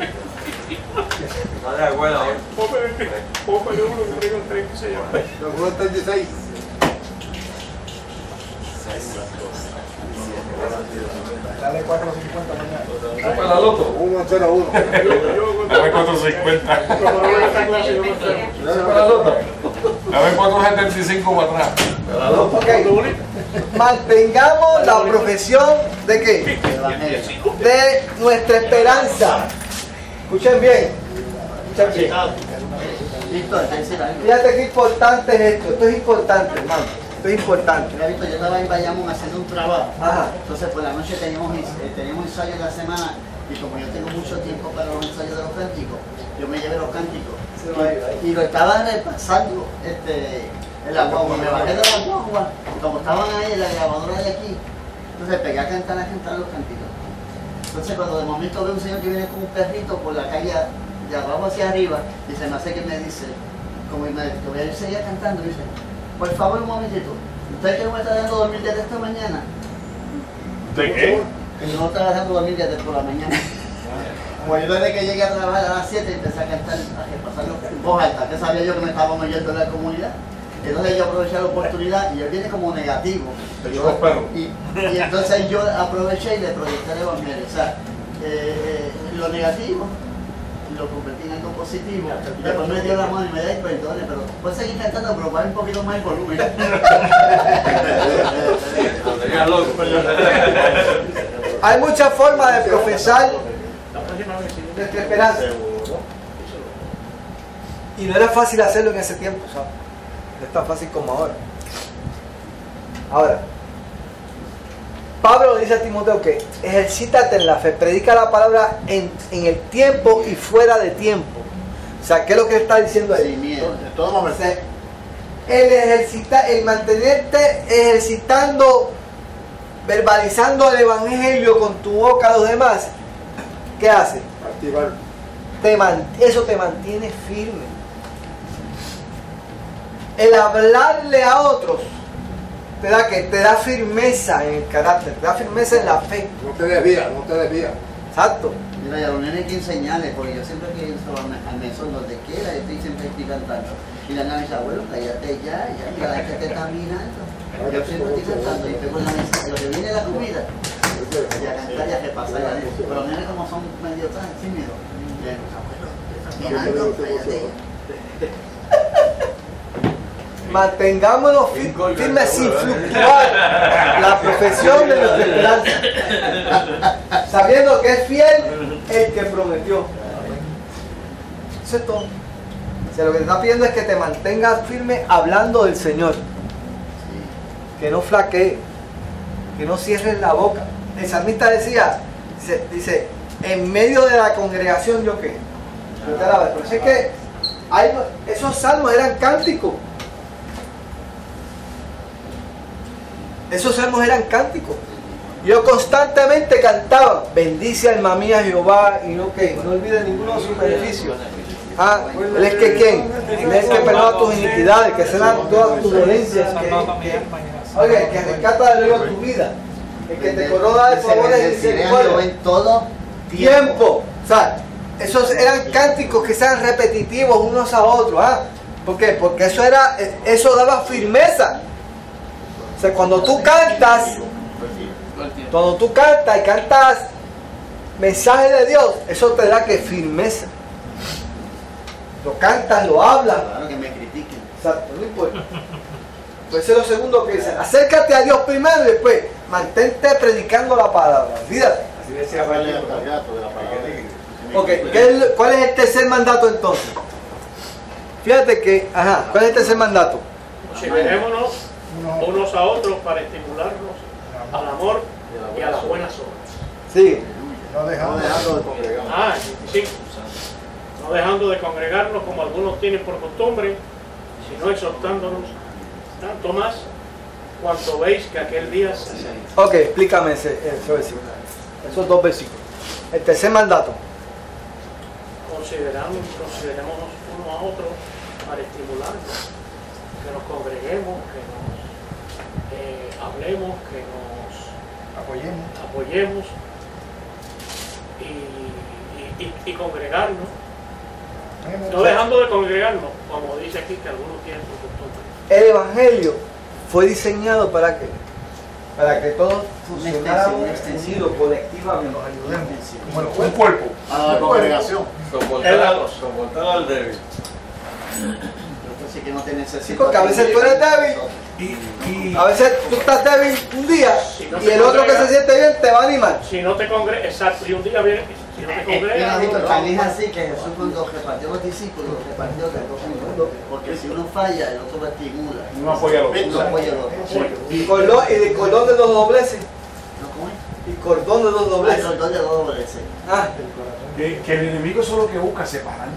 Dale 450 mañana. ¿Eso para la loto? 101. Dame 450. ¿Eso para la loto? Dame 475 para atrás. Okay. Mantengamos la profesión de qué? De nuestra esperanza. Escuchen bien. Escuchen bien. Fíjate qué importante es esto. Esto es importante, hermano. Esto es importante. Mira, Víctor, yo estaba en Bayamón haciendo un trabajo. Ajá. Entonces, por la noche teníamos ensayos en la semana. Y como yo tengo mucho tiempo para los ensayos de los cánticos, yo me llevé los cánticos. Y lo estaba repasando en la guagua. Me bajé de la guagua. Y como estaban ahí en la grabadora de aquí, entonces pegué a cantar los cánticos. Entonces, cuando de momento veo un señor que viene con un perrito por la calle de abajo hacia arriba, y se me hace que me dice, como que voy a seguir cantando, dice, por favor, un momentito, ¿usted que no me está dando dormir desde esta mañana? ¿De qué? Que yo no estaba dejando dormir desde por la mañana. Pues yo desde que llegué a trabajar a las 7 empecé a cantar, a repasarlo en voz alta, que sabía yo que me estaban oyendo en la comunidad. Entonces yo aproveché la oportunidad y él viene como negativo. Y entonces yo aproveché y le proyecté el evangelio. O sea, lo negativo lo convertí en algo positivo. Y después me dio la mano y me dijo, perdone, pero puedes seguir cantando, pero baja un poquito más el volumen. Hay muchas formas de profesar nuestra esperanza. Y no era fácil hacerlo en ese tiempo, ¿sabes? No es tan fácil como ahora. Ahora, Pablo le dice a Timoteo que ejercítate en la fe, predica la palabra en el tiempo y fuera de tiempo. O sea, ¿qué es lo que está diciendo ahí? Sin miedo. En todo momento. El mantenerte ejercitando, verbalizando el evangelio con tu boca a los demás, ¿qué hace? Activar. Eso te mantiene firme. El hablarle a otros te da firmeza en el carácter, te da firmeza en la fe. No te desvías, no te desvías. Exacto. Mira, y a los nenes hay que enseñarles, porque yo siempre que entro al mesón, donde quiera, yo siempre estoy cantando. Y la nave dice, abuelo, cállate ya la gente está mirando. Yo siempre estoy cantando y pego en la mesa, lo que viene de la comida, ya cantar, ya que pasa, ya. Pero los nenes como son medio tan tímidos, abuelo, te estás mirando, cállate ya. Mantengámonos firmes sin fluctuar la profesión de nuestra esperanza, sabiendo que es fiel el que prometió. Eso es todo. O sea, lo que te está pidiendo es que te mantengas firme hablando del Señor, que no flaquees, que no cierres la boca. El salmista dice, en medio de la congregación, ¿yo qué? Yo te alabo. Pero es que esos salmos eran cánticos. Esos salmos eran cánticos. Yo constantemente cantaba, bendice alma mía Jehová y no olvide ninguno de sus beneficios. Él es que ¿quién? Él es que perdona tus iniquidades, que serán todas tus dolencias, oye, que rescata de luego tu vida, el que te corona de favores y misericordia en todo tiempo. O sea, esos eran cánticos que sean repetitivos unos a otros. ¿Por qué? Porque eso daba firmeza. O sea, cuando tú cantas y cantas mensajes de Dios, eso te da que firmeza. Lo cantas, lo hablas. Claro, que me critiquen. Exacto, no importa. Pues eso es lo segundo que dice. Acércate a Dios primero y después mantente predicando la palabra. Olvídate. Así decía Vale de la palabra. Ok, ¿cuál es el tercer mandato entonces? Fíjate que, ¿cuál es el tercer mandato? Considerémonos unos a otros para estimularnos al amor y a las buenas obras. Sí. No dejando de congregarnos. Sí. No dejando de congregarnos como algunos tienen por costumbre, sino exhortándonos tanto más cuanto veis que aquel día se acerca. Ok, explícame ese versículo. Esos dos versículos. El tercer mandato. Considerémonos unos a otros para estimularnos, que nos congreguemos, que nos hablemos, que nos apoyemos y congregarnos, no dejando de congregarnos, como dice aquí que algunos tienen por costumbre. El Evangelio fue diseñado ¿para qué? Para que todos funcionáramos unidos colectivamente. Bueno, un cuerpo. A la congregación. Soportar al débil. Entonces que no te necesito. Sí, porque a veces tú eres débil y a veces tú estás débil un día y el otro que se siente bien te va a animar. Si no te congregas, exacto, y un día viene, si no te congregas, también es así que Jesús cuando repartió los discípulos, repartió de dos en dos, porque si uno falla, el otro lo estimula. Uno apoya al otro. Uno apoya al otro. Y de cordón de dos dobleces. ¿No cómo es? Y cordón de dos dobleces. Cordón de dos dobleces. Que el enemigo eso es lo que busca, separarnos,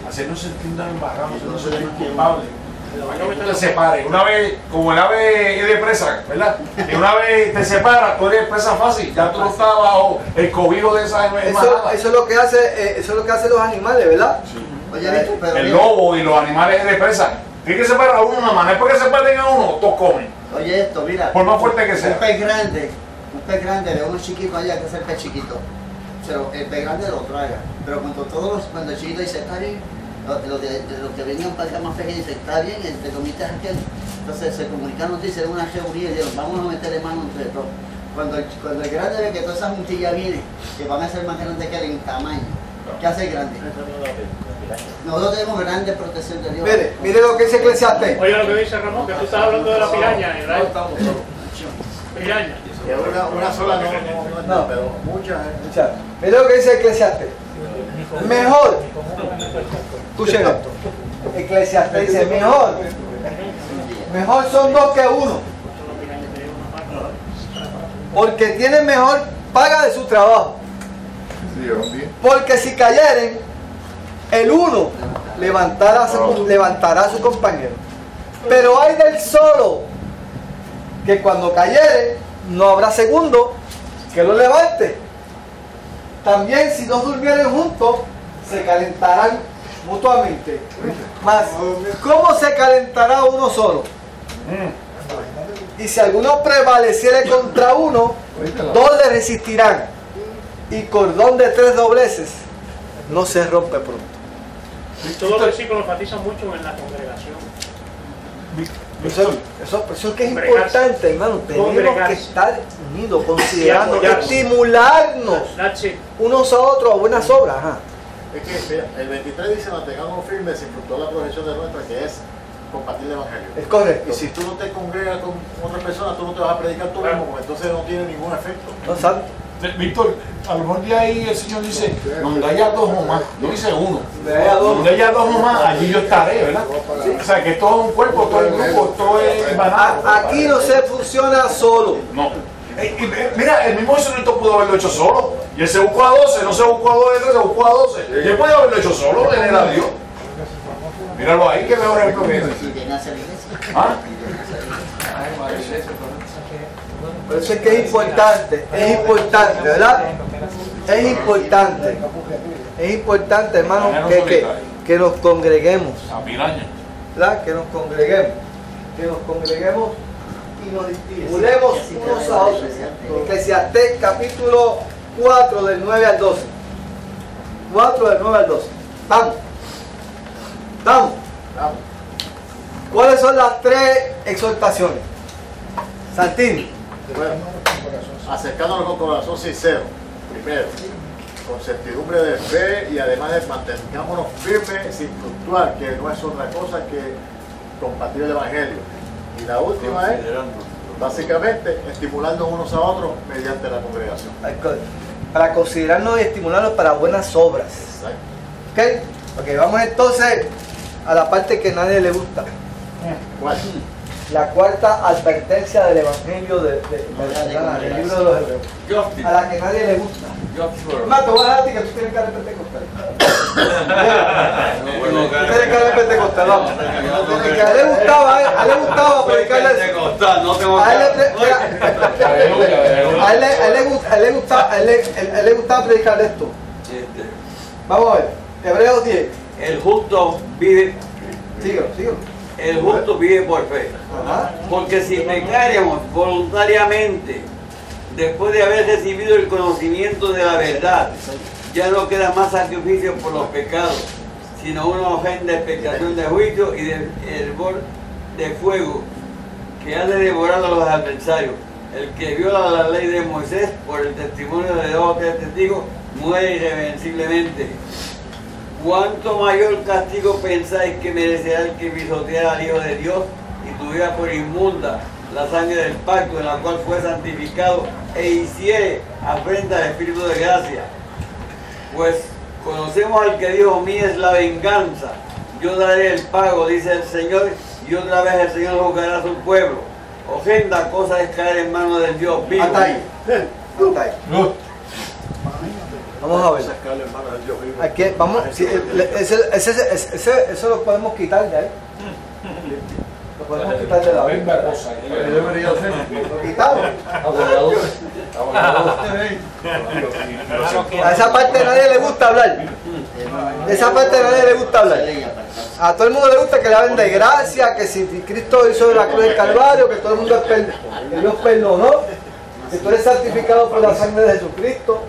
hacernos sentir embarrados, hacernos sentir culpables. Para que te separes. Una vez, como el ave es de presa, ¿verdad? Y una vez te separas, tú eres presa fácil, ya tú no estás bajo el cobijo de esa eso es lo que hacen los animales, ¿verdad? Sí. Oye, pero el lobo y los animales de presa. Tiene que separar a uno nada más, no es porque separen a uno, todos comen. Oye esto, mira. Por más fuerte que sea. Un pez grande de unos chiquitos allá, que es el pez chiquito. Pero el pez grande lo traga. Pero cuando el chiquito dice, está bien, los que venían para acá más pequeños dicen, está bien, te comiste aquel. Entonces se comunicaron, dicen, una reunión y dijeron, vamos a meterle mano entre todos. Cuando el grande ve que toda esa juntilla viene, que van a ser más grandes que él en tamaño. ¿Qué hace el grande? Nosotros tenemos grande protección de Dios. Mire lo que dice Eclesiastés. Oye lo que dice Ramón, que tú estás hablando de la piraña, ¿verdad? Piraña. Una sola no, pero muchas. Mire lo que dice Eclesiastés. Mejor. Escuchen esto. Eclesiastés dice, mejor son dos que uno. porque tienen mejor paga de su trabajo. Porque si cayeren, el uno levantará a su compañero. Pero hay del solo, que cuando cayere, no habrá segundo que lo levante. También si dos durmieren juntos, se calentarán mutuamente. Mas, ¿cómo se calentará uno solo? Y si alguno prevaleciere contra uno, dos le resistirán. Y cordón de 3 dobleces no se rompe pronto. Todos los versículos enfatizan mucho en la congregación. Eso es que es importante, hermano. Tenemos que estar unidos, considerando, estimularnos unos a otros a buenas obras. Ajá. Es que mira, el 23 dice: mantengamos firmes sin fluctuar la profesión de nuestra, que es compartir el evangelio. Es correcto. Y si tú no te congregas con otras personas, tú no te vas a predicar tú mismo, porque entonces no tiene ningún efecto. Exacto. Víctor, a lo mejor de ahí el Señor dice: donde haya dos o más, no dice uno, donde haya dos o más, allí yo estaré, ¿verdad? Sí. O sea, que todo es un cuerpo, todo es grupo, todo es banal. Aquí no se funciona solo. No. Mira, el mismo Jesucristo pudo haberlo hecho solo. Y él se buscó a 12, no se buscó a 2 de 3, se buscó a 12. Y él puede haberlo hecho solo, él era Dios. Míralo ahí, que mejor ejemplo que ese. ¿Ah? Por eso es que es importante, ¿verdad? Es importante, hermano, que nos congreguemos, ¿verdad? Que nos congreguemos y nos estimulemos unos a otros. Eclesiastés capítulo 4 del 9 al 12. 4 del 9 al 12. Vamos. ¿Cuáles son las 3 exhortaciones? Santín. Bueno, acercándonos con corazón sincero, primero, con certidumbre de fe, y además de mantengámonos firmes sin fluctuar, que no es otra cosa que compartir el evangelio. Y la última es, básicamente, estimularnos unos a otros mediante la congregación. Para considerarnos y estimularnos para buenas obras. Exacto. Ok, vamos entonces a la parte que a nadie le gusta. ¿Cuál? La cuarta advertencia del Evangelio del libro de los Hebreos. A la que nadie le gusta. Mato, voy a dejarte que tú tienes cara de pentecostal. Tú tienes cara de pentecostal, vamos. A él le gustaba predicarle eso. A él le gustaba predicar esto. Vamos a ver, Hebreos 10. El justo vive. Síguelo. El justo vive por fe. Porque si pecáramos voluntariamente, después de haber recibido el conocimiento de la verdad, ya no queda más sacrificio por los pecados, sino una ofrenda de expiación de juicio y de hervor de fuego que ha de devorar a los adversarios. El que viola la ley de Moisés por el testimonio de 2 o 3 testigos muere irreversiblemente. ¿Cuánto mayor castigo pensáis que merecerá el que pisoteara al Hijo de Dios y tuviera por inmunda la sangre del pacto en la cual fue santificado e hiciere afrenta al Espíritu de gracia? Pues conocemos al que dijo: mía es la venganza, yo daré el pago, dice el Señor, y otra vez el Señor juzgará a su pueblo. Horrenda cosa es caer en manos del Dios vivo. Hasta ahí. Vamos a ver. Aquí, vamos, eso lo podemos quitar de ahí. Lo podemos quitar de la Biblia. Lo quitamos. A esa parte nadie le gusta hablar. Esa parte nadie le gusta hablar. A todo el mundo le gusta que le hablen de gracia, que si Cristo hizo la cruz del Calvario, que todo el mundo que Dios perdonó, que tú eres santificado por la sangre de Jesucristo,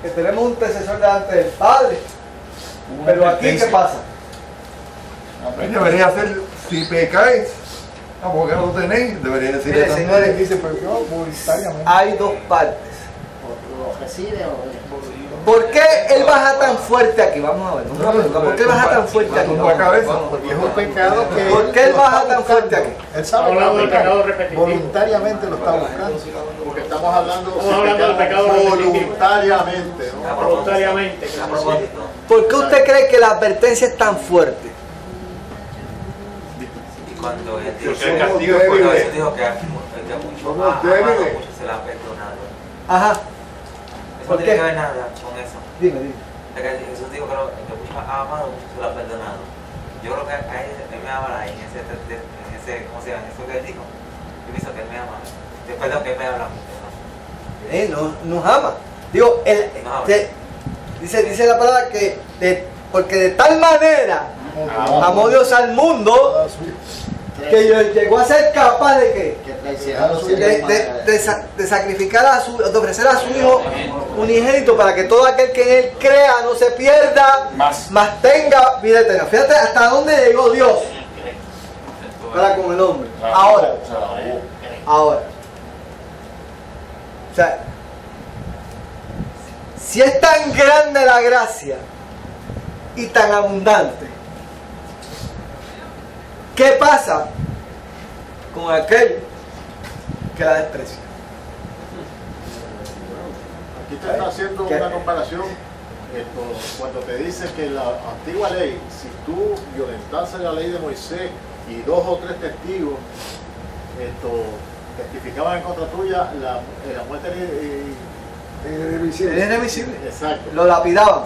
que tenemos un intercesor delante del Padre. Pero aquí, ¿qué pasa? Debería ser, si pecáis, porque no lo tenéis, debería decir. Mire, señores, dice, pero yo voluntariamente. Hay 2 partes. ¿Lo recibe o ¿Por qué él baja tan fuerte aquí? Vamos a ver. ¿Por qué él baja tan fuerte aquí? Porque es un pecado que. ¿Por qué él baja tan fuerte aquí? Él sabe que pecado voluntariamente lo está buscando. Porque estamos hablando del pecado voluntariamente, ¿no? Voluntariamente. ¿Por qué usted cree que la advertencia es tan fuerte? Cuando el castigo fue, a veces dijo que a muchos se le ha perdonado. Ajá. Eso ¿Por no tiene qué? que ver nada con eso. Dime. Es que Jesús dijo que mucho ha amado, mucho se lo ha perdonado. Yo creo que a él me ama ahí, en ese, ¿cómo se llama? Eso que él dijo. Yo pienso que él me ama. Perdón, que él me habla mucho. Nos ama. Digo, dice la palabra que porque de tal manera amó Dios al mundo que llegó a ser capaz de ¿qué? De sacrificar de ofrecer a su hijo unigénito para que todo aquel que en él crea no se pierda, más tenga vida eterna. Fíjate hasta dónde llegó Dios para con el hombre. Ahora. O sea, si es tan grande la gracia y tan abundante, ¿qué pasa con aquel que la desprecia? Aquí te está haciendo una comparación cuando te dice que en la antigua ley, si tú violentases la ley de Moisés y 2 o 3 testigos testificaban en contra tuya, la muerte era irremisible. Exacto. Lo lapidaban.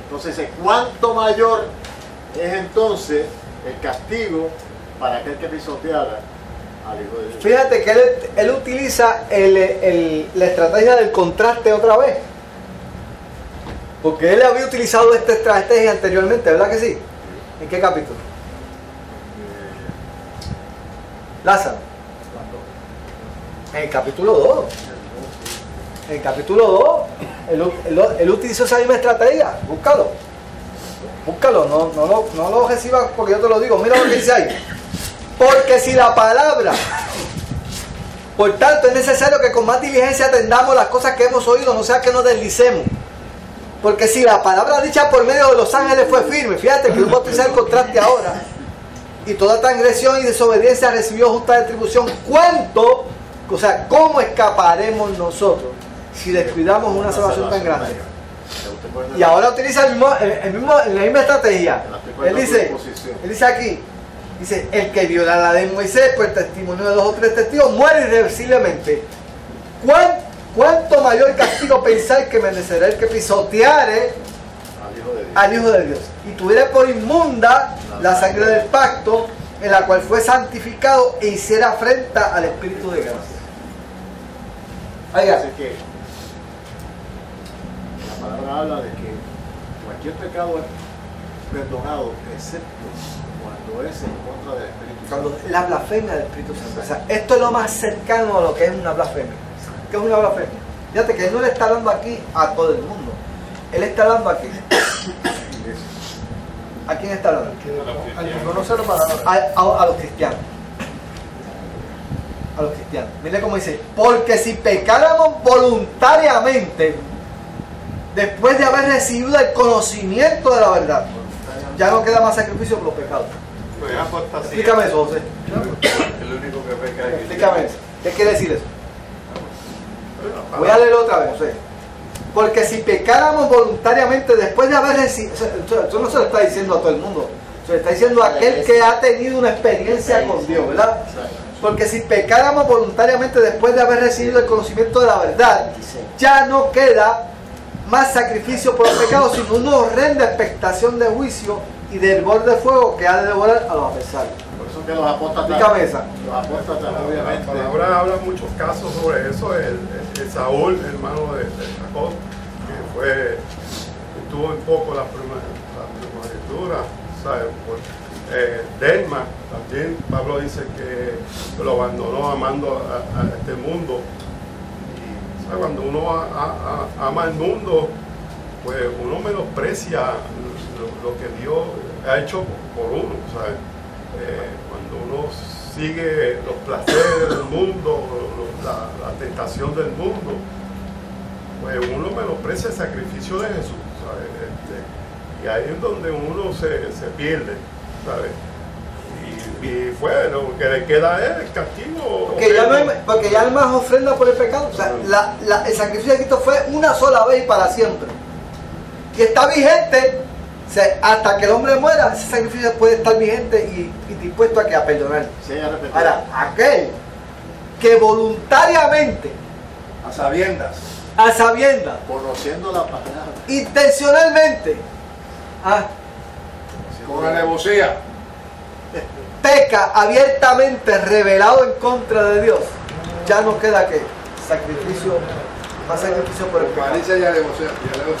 Entonces, ¿cuánto mayor es entonces el castigo para aquel que pisoteara al Hijo de Dios? Fíjate que él utiliza la estrategia del contraste otra vez. Porque él había utilizado esta estrategia anteriormente, ¿verdad que sí? ¿En qué capítulo? Lázaro. En el capítulo 2. En el capítulo 2, él utilizó esa misma estrategia. Búscalo. No lo recibas porque yo te lo digo. Mira lo que dice ahí. Porque si la palabra, por tanto, es necesario que con más diligencia atendamos las cosas que hemos oído, no sea que nos deslicemos. Porque si la palabra dicha por medio de los ángeles fue firme, fíjate que voy a utilizar el contraste ahora, y toda transgresión y desobediencia recibió justa retribución, ¿cómo escaparemos nosotros si descuidamos una salvación tan grande? Y ahora utiliza la misma estrategia. Él dice aquí, el que viola la ley de Moisés por el testimonio de 2 o 3 testigos muere irreversiblemente. ¿Cuánto mayor castigo pensáis que merecerá el que pisoteare al Hijo de Dios y tuviera por inmunda la sangre del pacto en la cual fue santificado e hiciera afrenta al Espíritu de gracia? Así que la palabra habla de que cualquier pecado es perdonado excepto cuando es en contra del Espíritu Santo. Cuando la blasfemia del Espíritu Santo. O sea, esto es lo más cercano a lo que es una blasfemia. ¿Qué es una blasfemia? Fíjate que él no le está hablando aquí a todo el mundo. Él está hablando aquí. ¿A quién está hablando? Al que conoce la palabra. A los cristianos. A los cristianos. Mire cómo dice: porque si pecáramos voluntariamente después de haber recibido el conocimiento de la verdad, ya no queda más sacrificio por los pecados. Explícame eso, José. El único que peca es Explícame eso. ¿Qué quiere decir eso? Voy a leerlo otra vez, José. Porque si pecáramos voluntariamente después de haber recibido, esto no se lo está diciendo a todo el mundo, se lo está diciendo a aquel que ha tenido una experiencia con Dios, ¿verdad? Porque si pecáramos voluntariamente después de haber recibido el conocimiento de la verdad, ya no queda más sacrificio por los pecados, sino una horrenda expectación de juicio y del hervor de fuego que ha de devorar a los adversarios. Por eso que los apóstatas, obviamente, la palabra habla muchos casos sobre eso. El Saúl, hermano de Jacob, que estuvo en poco la primogenitura, ¿sabes? Delma, también Pablo dice que lo abandonó amando a este mundo. Y ¿sabes? Cuando uno ama el mundo, pues uno menosprecia lo que Dios ha hecho por uno, ¿sabes? Cuando uno sigue los placeres del mundo, la tentación del mundo, pues uno menosprecia el sacrificio de Jesús, ¿sabes? Y ahí es donde uno se pierde, ¿sabes? Y fue lo que le queda a él, el castigo. Porque ya no hay más ofrenda por el pecado. O sea, el sacrificio de Cristo fue una sola vez y para siempre. Y está vigente. O sea, hasta que el hombre muera, ese sacrificio puede estar vigente y dispuesto a perdonar. Ahora, aquel que voluntariamente, a sabiendas, a sabiendas, conociendo la palabra, intencionalmente, con alevosía, peca abiertamente revelado en contra de Dios, ya no queda que sacrificio, más sacrificio por el pecado, malicia y alevosía,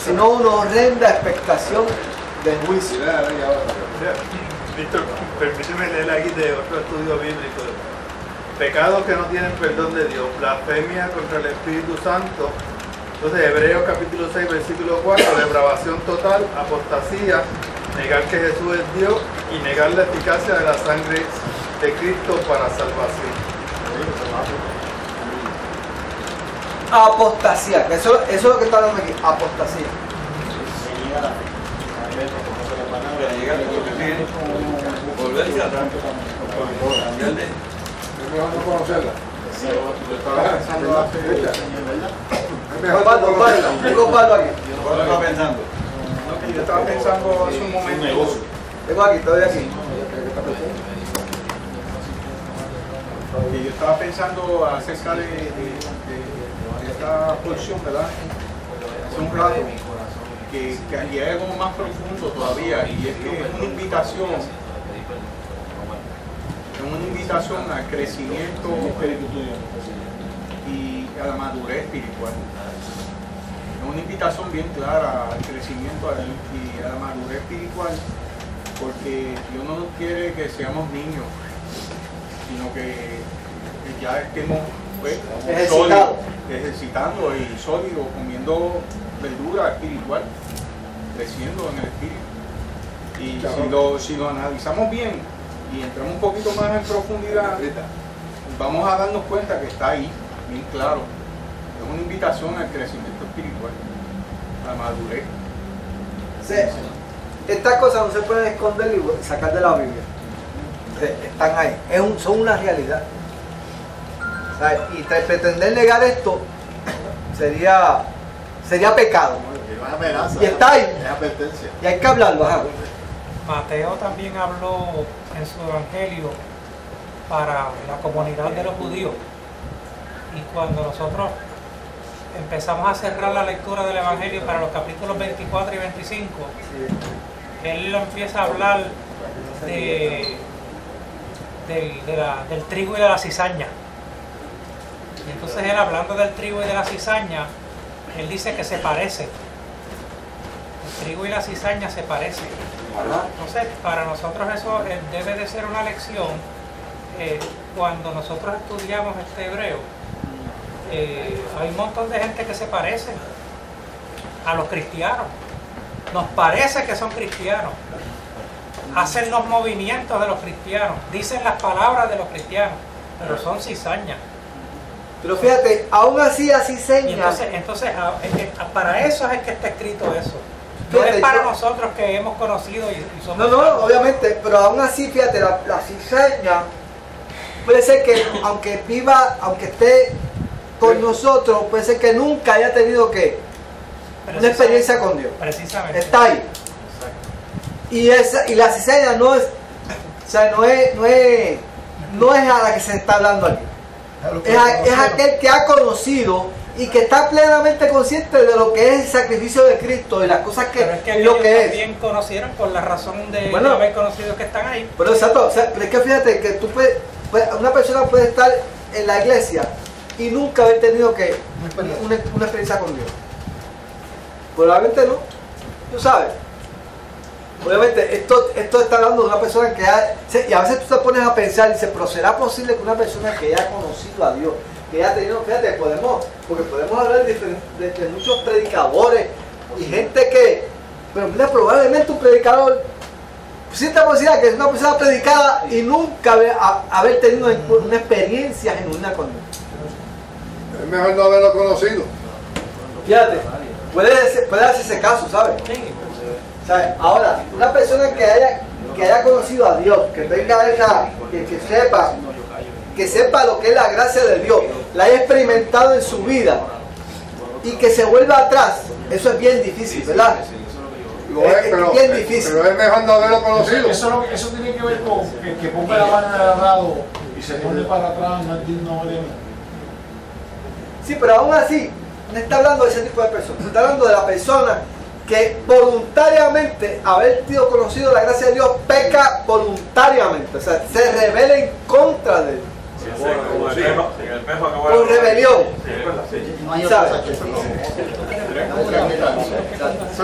sino una horrenda expectación del juicio. Víctor, permíteme leer aquí de otro estudio bíblico. Pecados que no tienen perdón de Dios, blasfemia contra el Espíritu Santo. Entonces, Hebreos capítulo 6, versículo 4, depravación total, apostasía, negar que Jesús es Dios y negar la eficacia de la sangre de Cristo para salvación. Apostasía, eso es lo que está hablando aquí, apostasía. Volverse atrás. Es mejor no conocerla. Tengo Pablo aquí. Yo estaba pensando. Yo estaba pensando hace un momento. Tengo aquí, estoy aquí. Yo estaba pensando acerca de esta porción, ¿verdad? Hace un rato, que aquí hay algo más profundo todavía, y es que es una invitación al crecimiento y a la madurez espiritual. Es una invitación bien clara al crecimiento y a la madurez espiritual, porque Dios no quiere que seamos niños, sino que ya estemos sólidos, ejercitando y sólidos, comiendo verdura espiritual, creciendo en el espíritu. Y si lo analizamos bien y entramos un poquito más en profundidad, vamos a darnos cuenta que está ahí, bien claro. Es una invitación al crecimiento espiritual, a la madurez. Sí. Estas cosas no se pueden esconder y sacar de la Biblia. Están ahí, son una realidad. O sea, y pretender negar esto sería pecado. es amenaza, y está ahí. Es advertencia. Y hay que hablarlo. Ajá. Mateo también habló en su evangelio para la comunidad de los judíos. Y cuando nosotros empezamos a cerrar la lectura del evangelio para los capítulos 24 y 25, él empieza a hablar del trigo y de la cizaña. Y entonces él, hablando del trigo y de la cizaña, él dice que se parecen. El trigo y la cizaña se parecen. Entonces, para nosotros eso debe de ser una lección. Cuando nosotros estudiamos este hebreo, hay un montón de gente que se parece a los cristianos. Nos parece que son cristianos. Hacen los movimientos de los cristianos. Dicen las palabras de los cristianos. Pero son cizañas. Pero fíjate, aún así la cizaña. Entonces, para eso es que está escrito eso. No es para nosotros que hemos conocido y somos. No, obviamente, pero aún así, fíjate, la cizaña puede ser que, aunque esté con nosotros, puede ser que nunca haya tenido una experiencia con Dios. Precisamente. Está ahí. Y la cizaña no es a la que se está hablando aquí. Es aquel que ha conocido y que está plenamente consciente de lo que es el sacrificio de Cristo y las cosas lo que también conocieron por la razón de haber conocido que están ahí. Pero exacto, pero es que fíjate que una persona puede estar en la iglesia y nunca haber tenido una experiencia con Dios. Probablemente no, tú sabes. Obviamente esto está hablando de una persona y a veces tú te pones a pensar y dices, pero ¿será posible que una persona que haya conocido a Dios, que haya tenido, fíjate, porque podemos hablar de muchos predicadores y gente pero mira, probablemente un predicador, siente la posibilidad que es una persona predicada y nunca haber tenido una experiencia genuina con Dios? Es mejor no haberlo conocido. Fíjate, puede darse ese caso, ¿sabes? ¿Sabes? Ahora, una persona que haya conocido a Dios, que tenga que sepa lo que es la gracia de Dios, la haya experimentado en su vida y que se vuelva atrás, eso es bien difícil, ¿verdad? Es bien difícil. Pero es mejor no haberlo conocido. Eso tiene que ver con que ponga la mano en el arado y se pone para atrás, no es digno de mí. Sí, pero aún así, no está hablando de ese tipo de personas, está hablando de la persona que voluntariamente, haber sido conocido la gracia de Dios, peca voluntariamente, o sea, se rebela en contra de él. Por rebelión. No hay otra cosa que eso es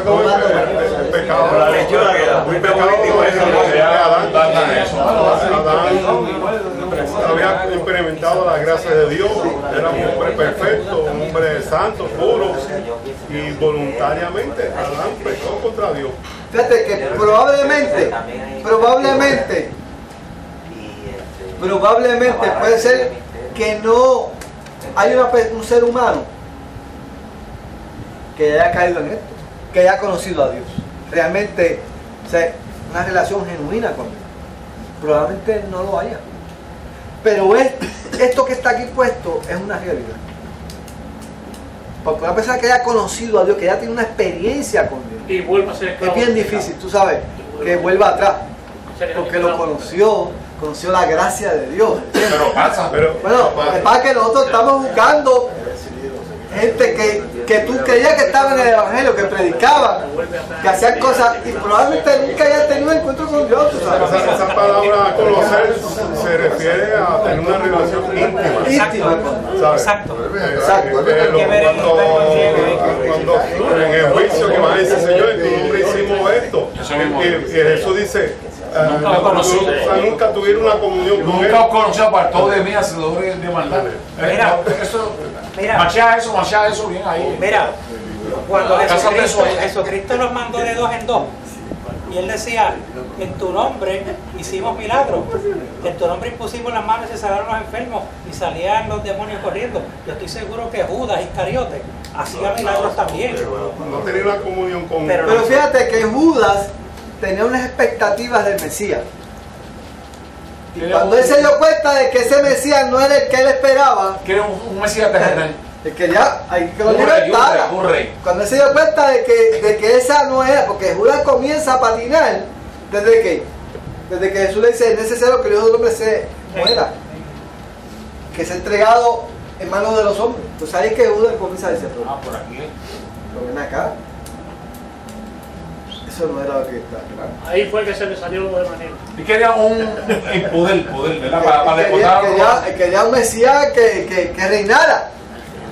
como el pecado. La leyenda que era muy político Adán había experimentado la gracia de Dios, era un hombre perfecto, un hombre santo, puro, y voluntariamente Adán pecó contra Dios. Fíjate que probablemente puede ser que no hay un ser humano que haya caído en esto, que haya conocido a Dios, realmente, o sea, una relación genuina con Dios. Probablemente no lo haya, pero esto que está aquí puesto es una realidad. Porque una persona que haya conocido a Dios, que haya tenido una experiencia con Dios, y vuelva a ser es bien difícil, tú sabes, que vuelva atrás, porque lo conoció la gracia de Dios. Pero pasa. Bueno, es para que nosotros estamos buscando gente que tú creías que estaba en el Evangelio, que predicaban, que hacían cosas y probablemente nunca hayan tenido un encuentro con Dios. Esa palabra conocer se refiere a tener una relación íntima. Exacto. Cuando en el juicio que va a decir, Señor, en tu nombre hicimos esto. Y Jesús dice, nunca lo conocí. Nunca tuvieron una comunión con él. Nunca os conocí, apartó de mí, hacedores de maldad. Machea eso bien ahí. Mira, cuando Jesucristo nos mandó de 2 en 2, y él decía, en tu nombre hicimos milagros, en tu nombre impusimos las manos y se sanaron los enfermos y salían los demonios corriendo. Yo estoy seguro que Judas Iscariote hacía milagros también. No tenía una comunión con él. Pero fíjate que Judas tenía unas expectativas del Mesías. Y cuando él se dio cuenta de que ese Mesías no era el que él esperaba, que era un Mesías terrenal, que ya hay que lo libertara. Cuando él se dio cuenta de que esa no era, porque Judas comienza a patinar desde que Jesús le dice: es necesario que el Hijo del Hombre se muera, que sea entregado en manos de los hombres. Pues ahí es que Judas comienza a decir: por aquí. Pero ven acá. Eso no era lo que estaba. Ahí fue que se le salió lo de manera. Y quería el poder, ¿verdad? Para derrotar. Quería un Mesías que reinara.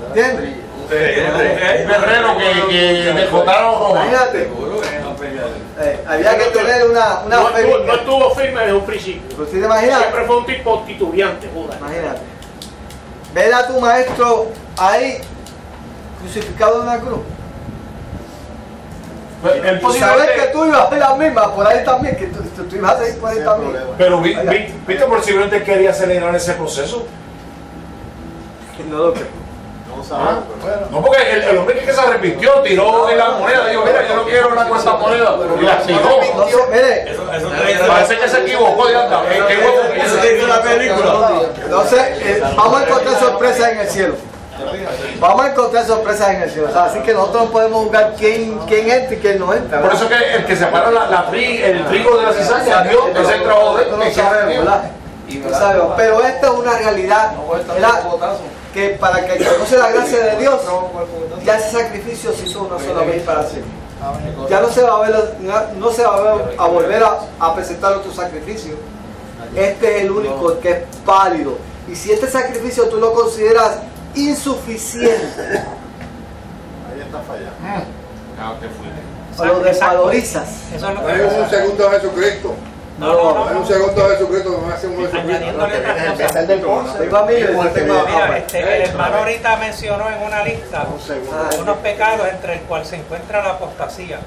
¿Entiendes? Un guerrero que derrotara a los romanos. Imagínate. Había que tener una fe. No estuvo firme desde un principio. Pues, ¿sí te imaginas? Siempre fue un tipo titubeante, Judas. Imagínate. Ver a tu maestro ahí crucificado en una cruz. Sabes que tú ibas a hacer la misma por ahí también, que tú ibas a seguir por ahí también. Pero viste, posiblemente quería acelerar ese proceso. No lo creo. No, porque el hombre que se arrepintió, tiró en la moneda, dijo: mira, yo no quiero hablar con esta moneda, y la tiró. Parece que se equivocó, ya. ¿Qué es la película? Entonces, vamos a encontrar sorpresas en el cielo. Vamos a encontrar sorpresas en el cielo. O sea, así que nosotros no podemos juzgar quién entra y quién no entra. Por eso que el que separa el trigo de la cizaña, Dios, es el trabajo de él. No lo sabemos, ¿verdad? No sabemos. Pero esta es una realidad, ¿verdad? Que para que conoce la gracia de Dios, ya ese sacrificio se hizo una sola vez para siempre. Ya no se va a volver a presentar otro sacrificio. Este es el único que es válido. Y si este sacrificio tú lo consideras insuficiente, ahí está fallando. o lo desvalorizas, eso es lo que hay un segundo Jesucristo. No. Hay un segundo Jesucristo, no hace un Jesucristo. El hermano ahorita mencionó en una lista unos pecados entre el cual se encuentra la apostasía.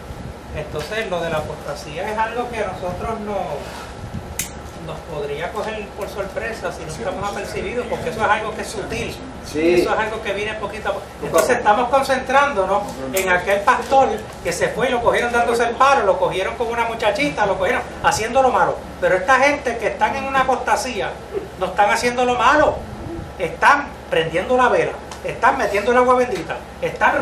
Entonces, lo de la apostasía es algo que a nosotros nos podría coger por sorpresa si no estamos apercibidos, porque eso es algo que es sutil. Sí. Eso es algo que viene poquito a poco. Entonces estamos concentrándonos en aquel pastor que se fue y lo cogieron dándose el palo, lo cogieron con una muchachita, lo cogieron haciendo lo malo. Pero esta gente que están en una apostasía no están haciendo lo malo, están prendiendo la vela, están metiendo el agua bendita, están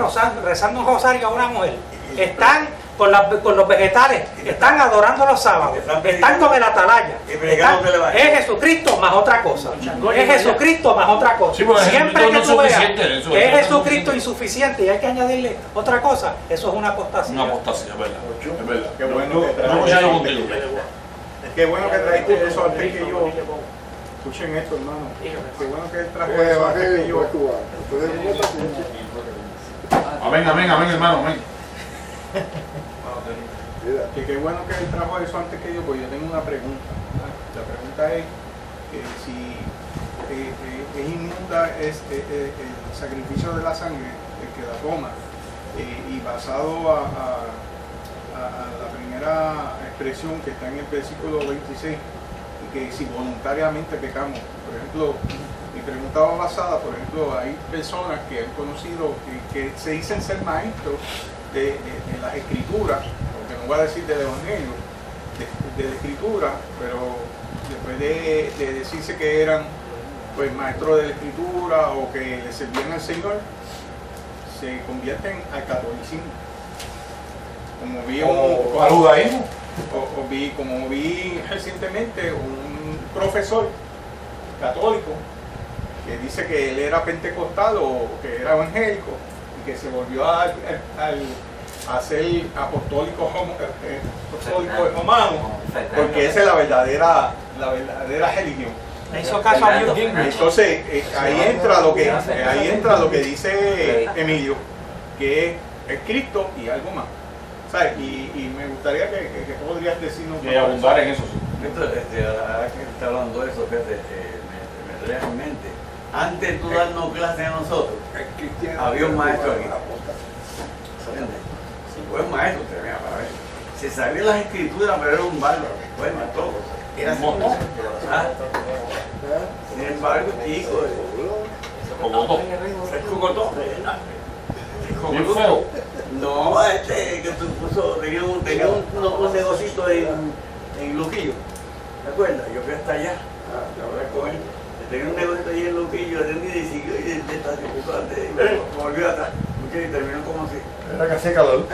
rezando un rosario a una mujer, están con los vegetales, están adorando los sábados, están con el atalaya. Es Jesucristo más otra cosa. Es Jesucristo más otra cosa. Siempre que tú veas que es Jesucristo insuficiente y hay que añadirle otra cosa, eso es una apostasía. Una apostasía, es verdad. Es verdad. Qué bueno que trajiste eso antes que yo. Escuchen esto, hermano. Qué bueno que trajo eso antes que yo. Amén, amén, amén, hermano, amén. Que qué bueno que él trajo eso antes que yo, pues yo tengo una pregunta. La pregunta es si es inmunda el sacrificio de la sangre, el que la toma, y basado a la primera expresión que está en el versículo 26, y que si voluntariamente pecamos. Por ejemplo, mi pregunta va basada, por ejemplo, hay personas que han conocido, que se dicen ser maestros de las escrituras, aunque no voy a decir del evangelio, de la escritura, pero después de decirse que eran pues maestros de la escritura o que le servían al Señor, se convierten al catolicismo. Como vi al judaísmo. Como vi recientemente un profesor católico que dice que él era pentecostal o que era evangélico y que se volvió a ser apostólico romano, porque esa es la verdadera religión. Entonces ahí entra lo que dice Emilio, que es Cristo y algo más. ¿Sabes? Y me gustaría que podrías decirnos y abundar en eso. Ahora que está hablando de eso, me trae en mente. Antes de tú darnos clase a nosotros, había un maestro aquí. Buen maestro, para ver. Se sabía las escrituras, pero era un bárbaro. Bueno, todo. Era un montón. Sin embargo, chico, se cocotó. No, que tú puso, tenía un negocito en Luquillo. ¿Te acuerdas? Yo fui hasta allá. Con él. Tenía un negocito ahí en Luquillo, atendí y siguió y volvió atrás. Y terminó como así. Era que hacía calor.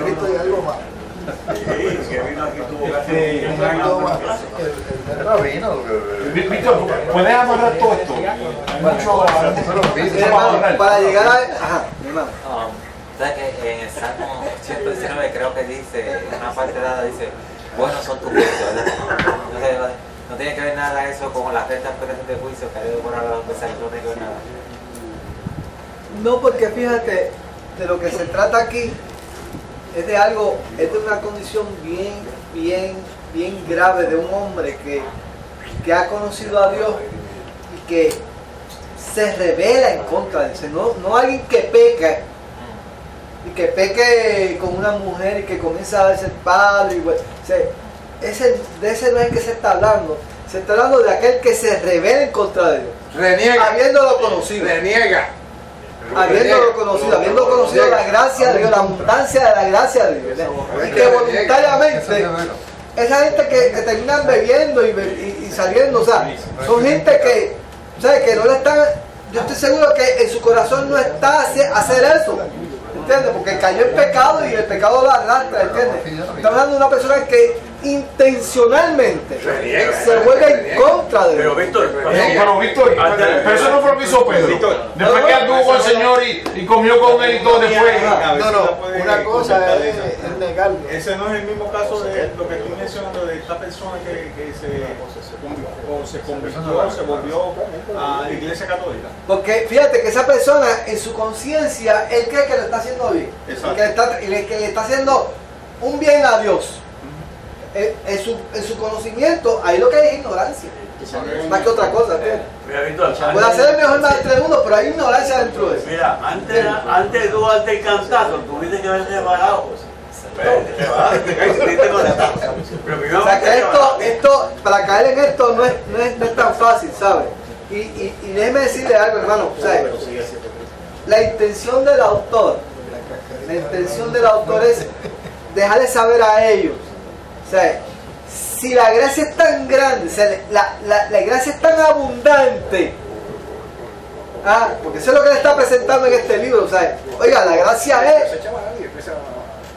Cristo y algo más. Que vino aquí tuvo casi un año más. Víctor, ¿puedes amarrar todo esto? Para llegar a... Ajá, mi hermano. ¿Sabes que en el Salmo 119 creo que dice, una parte dada dice, buenos son tus juicios, ¿verdad? Entonces, no tiene que ver nada eso con las rectas de juicio que hay de devorar a los pesados, no tiene que ver nada. No, porque fíjate, de lo que se trata aquí es de algo, es de una condición bien grave de un hombre que ha conocido a Dios y que se revela en contra de él. No alguien que peca y que peque con una mujer y que comienza a ser padre. De ese no es el que se está hablando. Se está hablando de aquel que se revela en contra de Dios. Reniega. Habiéndolo conocido. Reniega. Habiendo conocido la gracia de Dios, la abundancia de la gracia de Dios. Y que voluntariamente, esa gente que terminan bebiendo y saliendo, o sea, son gente que, ¿sabes? Que no le están, yo estoy seguro que en su corazón no está hacer eso. ¿Entiendes? Porque cayó en pecado y el pecado lo arrastra, ¿entiendes? Estamos hablando de una persona que intencionalmente se vuelve en contra de Dios. Pero Víctor, pero eso no fue lo que hizo Pedro. Después que anduvo con el Señor y comió con él y todo después. No, una cosa es negarlo. Ese no es el mismo caso de lo que estoy mencionando de esta persona que se convirtió, se volvió a la Iglesia Católica. Porque fíjate que esa persona en su conciencia, él cree que lo está haciendo bien, que le está haciendo un bien a Dios. En su conocimiento, ahí lo que hay es ignorancia, más que otra cosa. Puede ser el mejor maestro del mundo, pero hay ignorancia dentro de eso. Mira, antes de tú darte el cantazo, tuviste que haberte reparado. O sea que esto, para caer en esto no es tan fácil, ¿sabes? Y déjeme decirle algo, hermano, ¿sabes? La intención del autor es dejarle saber a ellos, o sea, si la gracia es tan grande, o sea, la gracia es tan abundante, Porque eso es lo que le está presentando en este libro. O sea, oiga, la gracia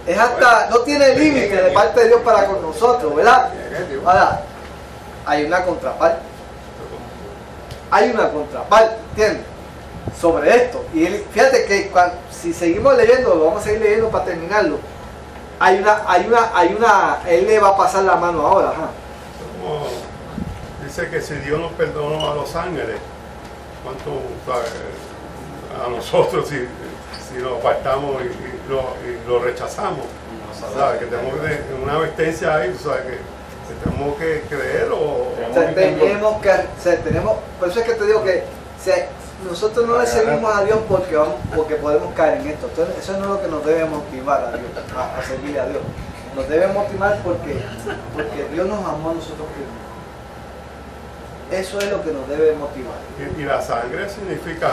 es hasta, no tiene límite de parte de Dios para con nosotros, ¿verdad? Ahora, hay una contraparte. Hay una contraparte, ¿entiendes? Sobre esto. Y fíjate que si seguimos leyendo, lo vamos a seguir leyendo para terminarlo. Él le va a pasar la mano ahora. Como dice que si Dios nos perdonó a los ángeles, ¿cuánto a nosotros si nos apartamos y lo rechazamos? ¿Sabes? Que tenemos una advertencia ahí, ¿sabes? Que tenemos que creer o por eso es que te digo que nosotros no le servimos a Dios porque podemos caer en esto. Entonces, eso no es lo que nos debe motivar a Dios, a servirle a Dios. Nos debe motivar porque Dios nos amó a nosotros primero. Eso es lo que nos debe motivar. Y la sangre significa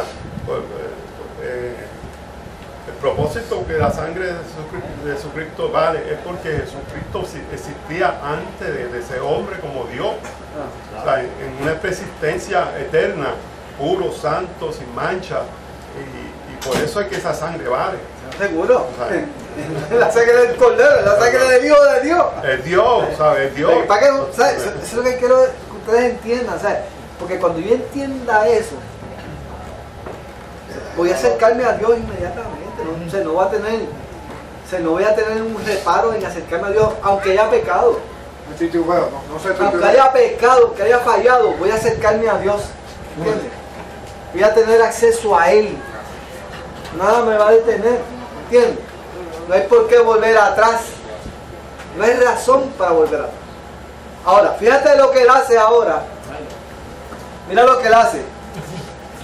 el propósito que la sangre de Jesucristo vale es porque Jesucristo existía antes de ser hombre como Dios, o sea, en una persistencia eterna, puro, santo, sin mancha, y por eso es que esa sangre vale. ¿Seguro? O sea, la sangre del Cordero, la sangre del Hijo de Dios. Es Dios, ¿sabes? Es Dios. Eso es lo que quiero que ustedes entiendan, ¿sabes? Porque cuando yo entienda eso, voy a acercarme a Dios inmediatamente. No voy a tener un reparo en acercarme a Dios, aunque haya pecado. Aunque haya pecado, que haya fallado, voy a acercarme a Dios. ¿Entiendes? Voy a tener acceso a Él. Nada me va a detener. ¿Entiendes? No hay por qué volver atrás. No hay razón para volver atrás. Ahora, fíjate lo que Él hace ahora. Mira lo que Él hace.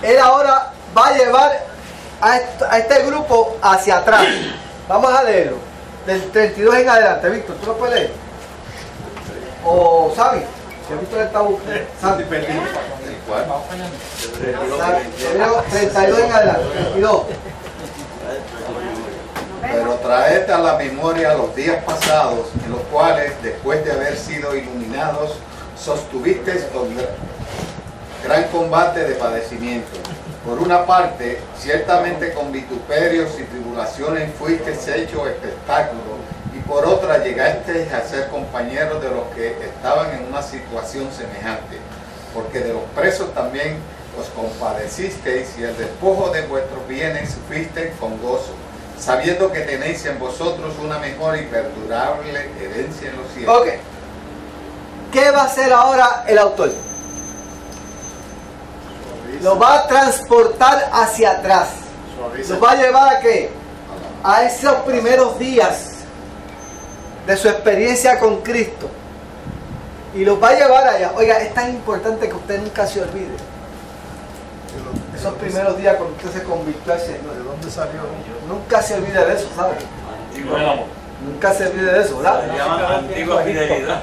Él ahora va a llevar a este grupo hacia atrás. Vamos a leerlo. Del 32 en adelante. Víctor, ¿tú lo puedes leer? O Sammy. Si Víctor está buscando. Sammy. 32 en adelante. 32. Pero traed a la memoria los días pasados, en los cuales, después de haber sido iluminados, sostuvisteis con gran combate de padecimiento. Por una parte, ciertamente con vituperios y tribulaciones fuisteis hechos espectáculo, y por otra llegasteis a ser compañeros de los que estaban en una situación semejante, porque de los presos también os compadecisteis, y el despojo de vuestros bienes fuisteis con gozo, sabiendo que tenéis en vosotros una mejor y perdurable herencia en los cielos. Ok. ¿Qué va a hacer ahora el autor? Lo va a transportar hacia atrás. Lo va a llevar a ¿qué? A esos primeros días de su experiencia con Cristo. Y los va a llevar allá. Oiga, es tan importante que usted nunca se olvide. Esos primeros días cuando usted se convirtió al Señor. ¿De dónde salió? Nunca se olvide de eso, ¿sabe? Nunca se olvide de eso, ¿verdad? Se llama antigua fidelidad.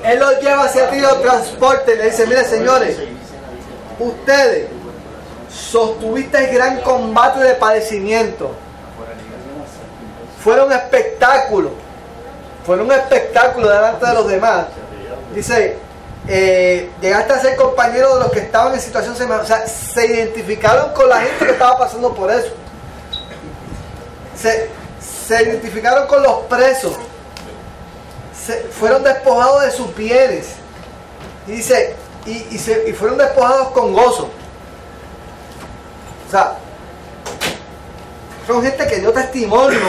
Él los lleva hacia ti y los transporta y le dice, mire señores, ustedes sostuvisteis gran combate de padecimiento. Fueron espectáculos delante de los demás. Dice, llegaste a ser compañero de los que estaban en situación semejante. O sea, se identificaron con la gente que estaba pasando por eso. Se identificaron con los presos. Fueron despojados de sus bienes. Y dice, y fueron despojados con gozo. O sea, son gente que dio testimonio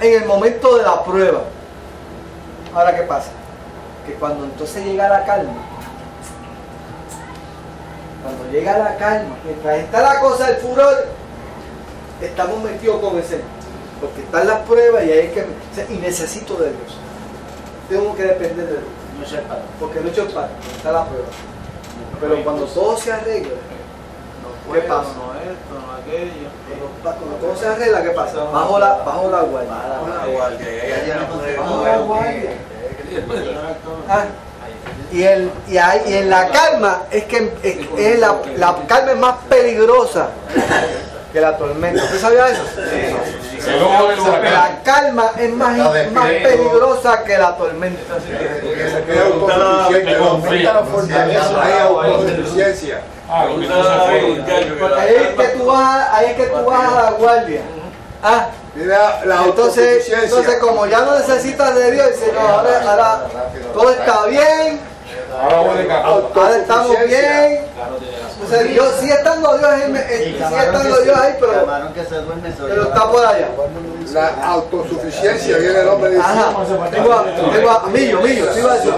en el momento de la prueba. Ahora, ¿qué pasa? Que cuando entonces llega la calma, mientras está la cosa del furor, estamos metidos con ese, porque están las pruebas y hay que, y necesito de Dios. Tengo que depender de Dios. Porque no he hecho el pan, está la prueba. Pero cuando todo se arregla, ¿qué pasa? Cuando todo se arregla, ¿qué pasa? Bajo la guardia. Bajo la guardia. Y en la calma es la calma es más peligrosa que la tormenta. ¿Usted sabía eso? La calma es más peligrosa que la tormenta. Porque ahí es que tú vas a la guardia. Mira la entonces como ya no necesitas de Dios, dice, no, ahora todo está bien, ahora estamos bien. Entonces Dios sigue estando Dios ahí, pero está por allá. La autosuficiencia viene el hombre diciendo. Tengo Millo, ¿sí va a decir?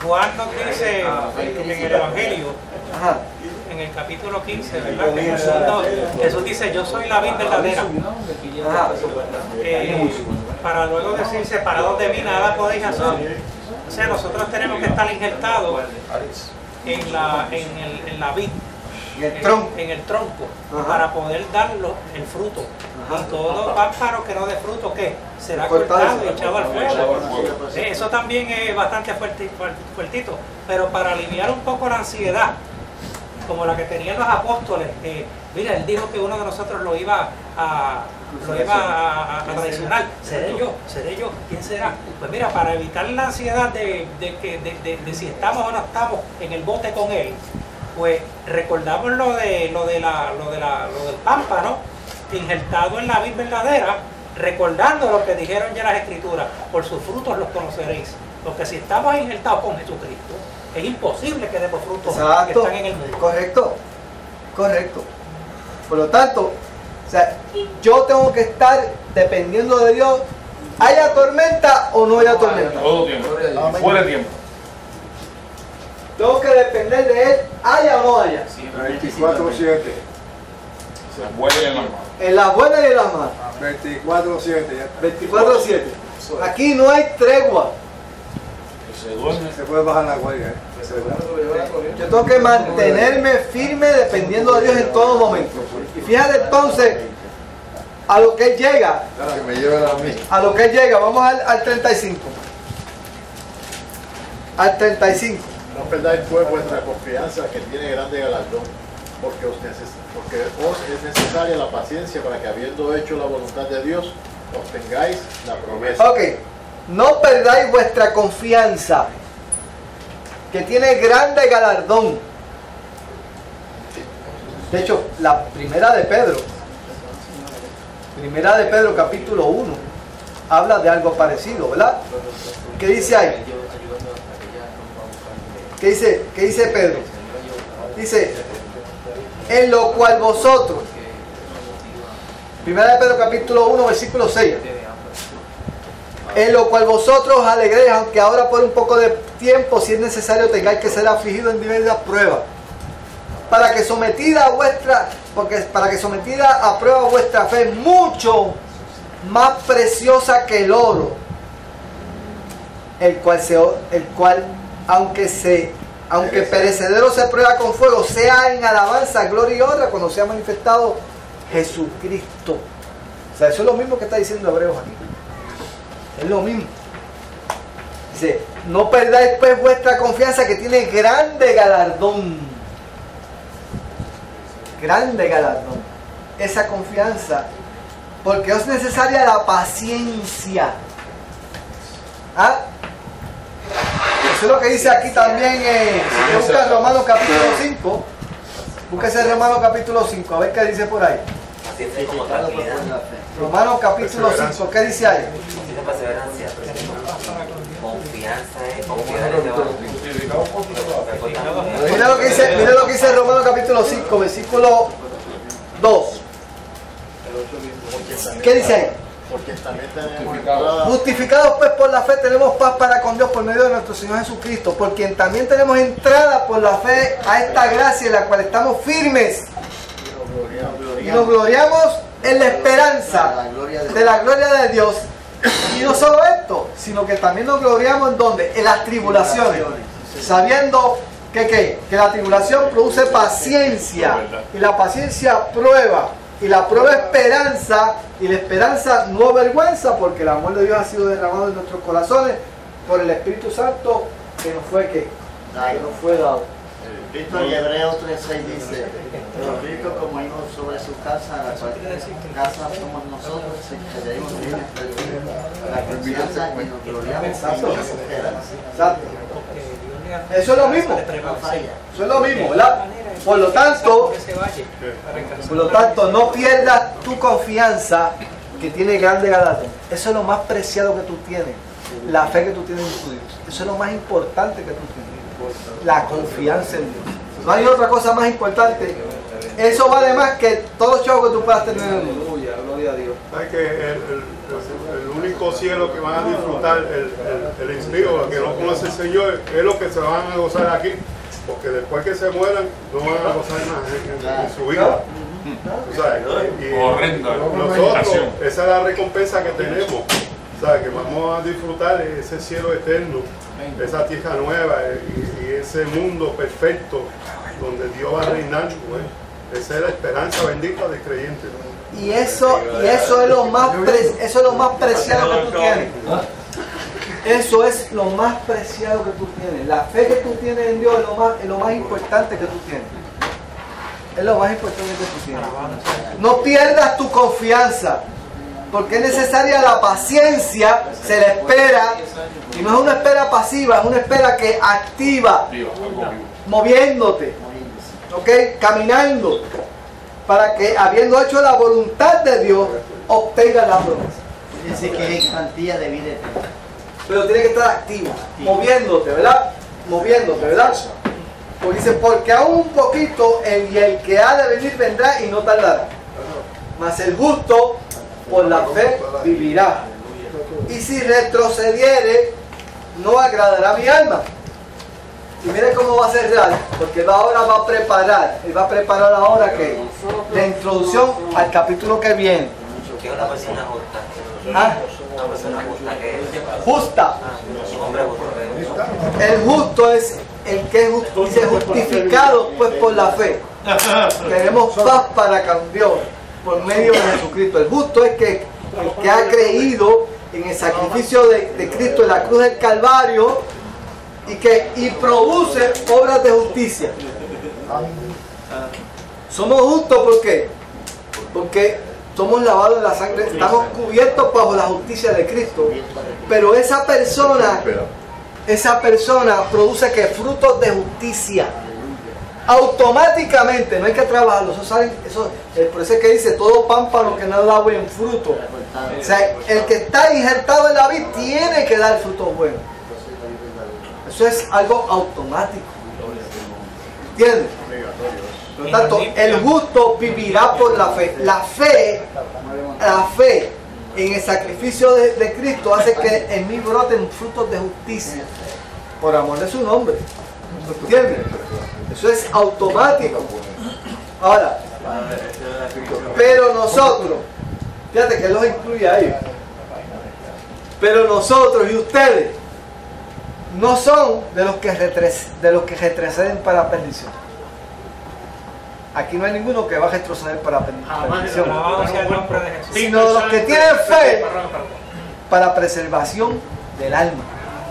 Juan nos dice en el Evangelio, en el capítulo 15, ¿verdad? Que Jesús dice, yo soy la vid verdadera. Para luego decir, separados de mí nada podéis hacer. O sea, nosotros tenemos que estar injertados en la vid, en el tronco, para poder dar el fruto. Y todo pájaro que no dé fruto, ¿qué? Será cortado y echado al fuego. Eso también es bastante fuertito, pero para aliviar un poco la ansiedad, como la que tenían los apóstoles, mira, él dijo que uno de nosotros lo iba a traicionar. ¿Seré yo? ¿Quién será? Pues mira, para evitar la ansiedad de si estamos o no estamos en el bote con él, pues recordamos lo del pámpano injertado en la vid verdadera, recordando lo que dijeron ya las Escrituras: por sus frutos los conoceréis. Porque si estamos injertados con Jesucristo, es imposible que demos frutos que están en el mundo. Correcto. Por lo tanto, o sea, yo tengo que estar dependiendo de Dios, haya tormenta o no haya tormenta. Todo tiempo, fuera de tiempo. Tengo que depender de Él, haya o no haya. 24/7. En las buenas y en las malas. 24/7. 24/7. Aquí no hay tregua. Se puede bajar la guardia. Yo tengo que mantenerme firme dependiendo de Dios en todo momento. Y fíjate entonces a lo que Él llega. A lo que Él llega. Vamos al 35. Al 35. No perdáis pues vuestra confianza, que tiene grande galardón, porque os es necesaria la paciencia para que, habiendo hecho la voluntad de Dios, obtengáis la promesa. Ok, no perdáis vuestra confianza, que tiene grande galardón. De hecho, la primera de Pedro capítulo 1, habla de algo parecido, ¿verdad? ¿Qué dice ahí? ¿Qué dice Pedro? Dice, en lo cual vosotros, primera de Pedro capítulo 1, versículo 6, en lo cual vosotros os alegréis, aunque ahora por un poco de tiempo, si es necesario, tengáis que ser afligidos en diversas pruebas, para que sometida a prueba vuestra fe, mucho más preciosa que el oro, el cual aunque perecedero se prueba con fuego, sea en alabanza, gloria y honra cuando sea manifestado Jesucristo. O sea, eso es lo mismo que está diciendo Hebreos aquí. Es lo mismo. Dice, no perdáis pues vuestra confianza, que tiene grande galardón. Grande galardón. Esa confianza, porque es necesaria la paciencia. Eso es lo que dice aquí también. Si buscas Romanos capítulo 5, búsquese Romanos capítulo 5, a ver qué dice por ahí. Romanos capítulo 5, ¿qué dice ahí? Mira lo que dice Romanos capítulo 5, versículo 2. ¿Qué dice ahí? Porque también tenemos justificados pues por la fe tenemos paz para con Dios por medio de nuestro Señor Jesucristo, por quien también tenemos entrada por la fe a esta gracia en la cual estamos firmes y nos gloriamos en la esperanza de la gloria de Dios. Y no solo esto, sino que también nos gloriamos en donde, en las tribulaciones, sabiendo que la tribulación produce paciencia, y la paciencia prueba, y la prueba esperanza, y la esperanza no vergüenza, porque el amor de Dios ha sido derramado en nuestros corazones por el Espíritu Santo que nos fue dado. Cristo en Hebreos 3:6 dice, los ricos como hijos sobre su casa, la cual casa somos nosotros, que debemos la confianza y nos gloriamos en la esperanza. Exacto. Eso es lo mismo. Eso es lo mismo, ¿verdad? Por lo tanto, no pierdas tu confianza que tiene grande galardón. Eso es lo más preciado que tú tienes. La fe que tú tienes en tu Dios. Eso es lo más importante que tú tienes. La confianza en Dios. No hay otra cosa más importante. Eso vale más que todos los chavos que tú puedas tener en el mundo. Gloria a Dios. ¿Sabes que el único cielo que van a disfrutar el impío, el que no conoce al Señor, es lo que se van a gozar aquí? Porque después que se mueran, no van a gozar más en su vida. Nosotros, esa es la recompensa que tenemos. ¿Sabes? Que vamos a disfrutar ese cielo eterno, esa tierra nueva y ese mundo perfecto donde Dios va a reinar. Pues. Esa es la esperanza bendita del creyente. Y eso es lo más preciado que tú tienes. Eso es lo más preciado que tú tienes. La fe que tú tienes en Dios es lo más importante que tú tienes. Es lo más importante que tú tienes. No pierdas tu confianza, porque es necesaria la paciencia, se la espera, y no es una espera pasiva, es una espera que activa, moviéndote, ¿ok? Caminando, para que habiendo hecho la voluntad de Dios, obtenga la promesa. Dice que es garantía de vida eterna. Pero tiene que estar activo, moviéndote, ¿verdad? Moviéndote, ¿verdad? Porque dice, porque aún un poquito y el que ha de venir vendrá y no tardará. Mas el justo por la fe vivirá. Y si retrocediere, no agradará a mi alma. Y mire cómo va a ser real, porque ahora va a preparar, él va a preparar ahora que la introducción al capítulo que viene. Que es una persona justa. ¿Ah? Una persona justa que es. Justa. Un hombre justo. El justo es el que dice justificado pues por la fe. Tenemos paz para con Dios por medio de Jesucristo. El justo es el que ha creído en el sacrificio de Cristo en la cruz del Calvario y produce obras de justicia. Somos justos ¿por qué? Porque somos lavados en la sangre, estamos cubiertos bajo la justicia de Cristo. Pero esa persona produce que frutos de justicia. Automáticamente, no hay que trabajarlo. Por eso es que dice, todo pámpano que no da buen fruto. O sea, el que está injertado en la vid tiene que dar frutos buenos. Eso es algo automático. ¿Entiendes? Por lo tanto, el justo vivirá por la fe. La fe en el sacrificio de Cristo hace que en mí broten frutos de justicia. Por amor de su nombre. ¿Entiendes? Eso es automático. Ahora, pero nosotros, fíjate que Él los incluye ahí. Pero nosotros y ustedes no son de los que retroceden para perdición. Aquí no hay ninguno que va a retroceder para perdición, sino de los que tienen fe para preservación del alma.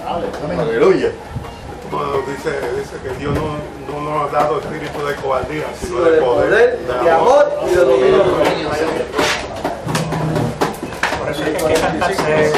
Aleluya. Dice que Dios no nos ha dado espíritu de cobardía, sino de poder, de amor y de dominio. Por eso es que hay que cantarse.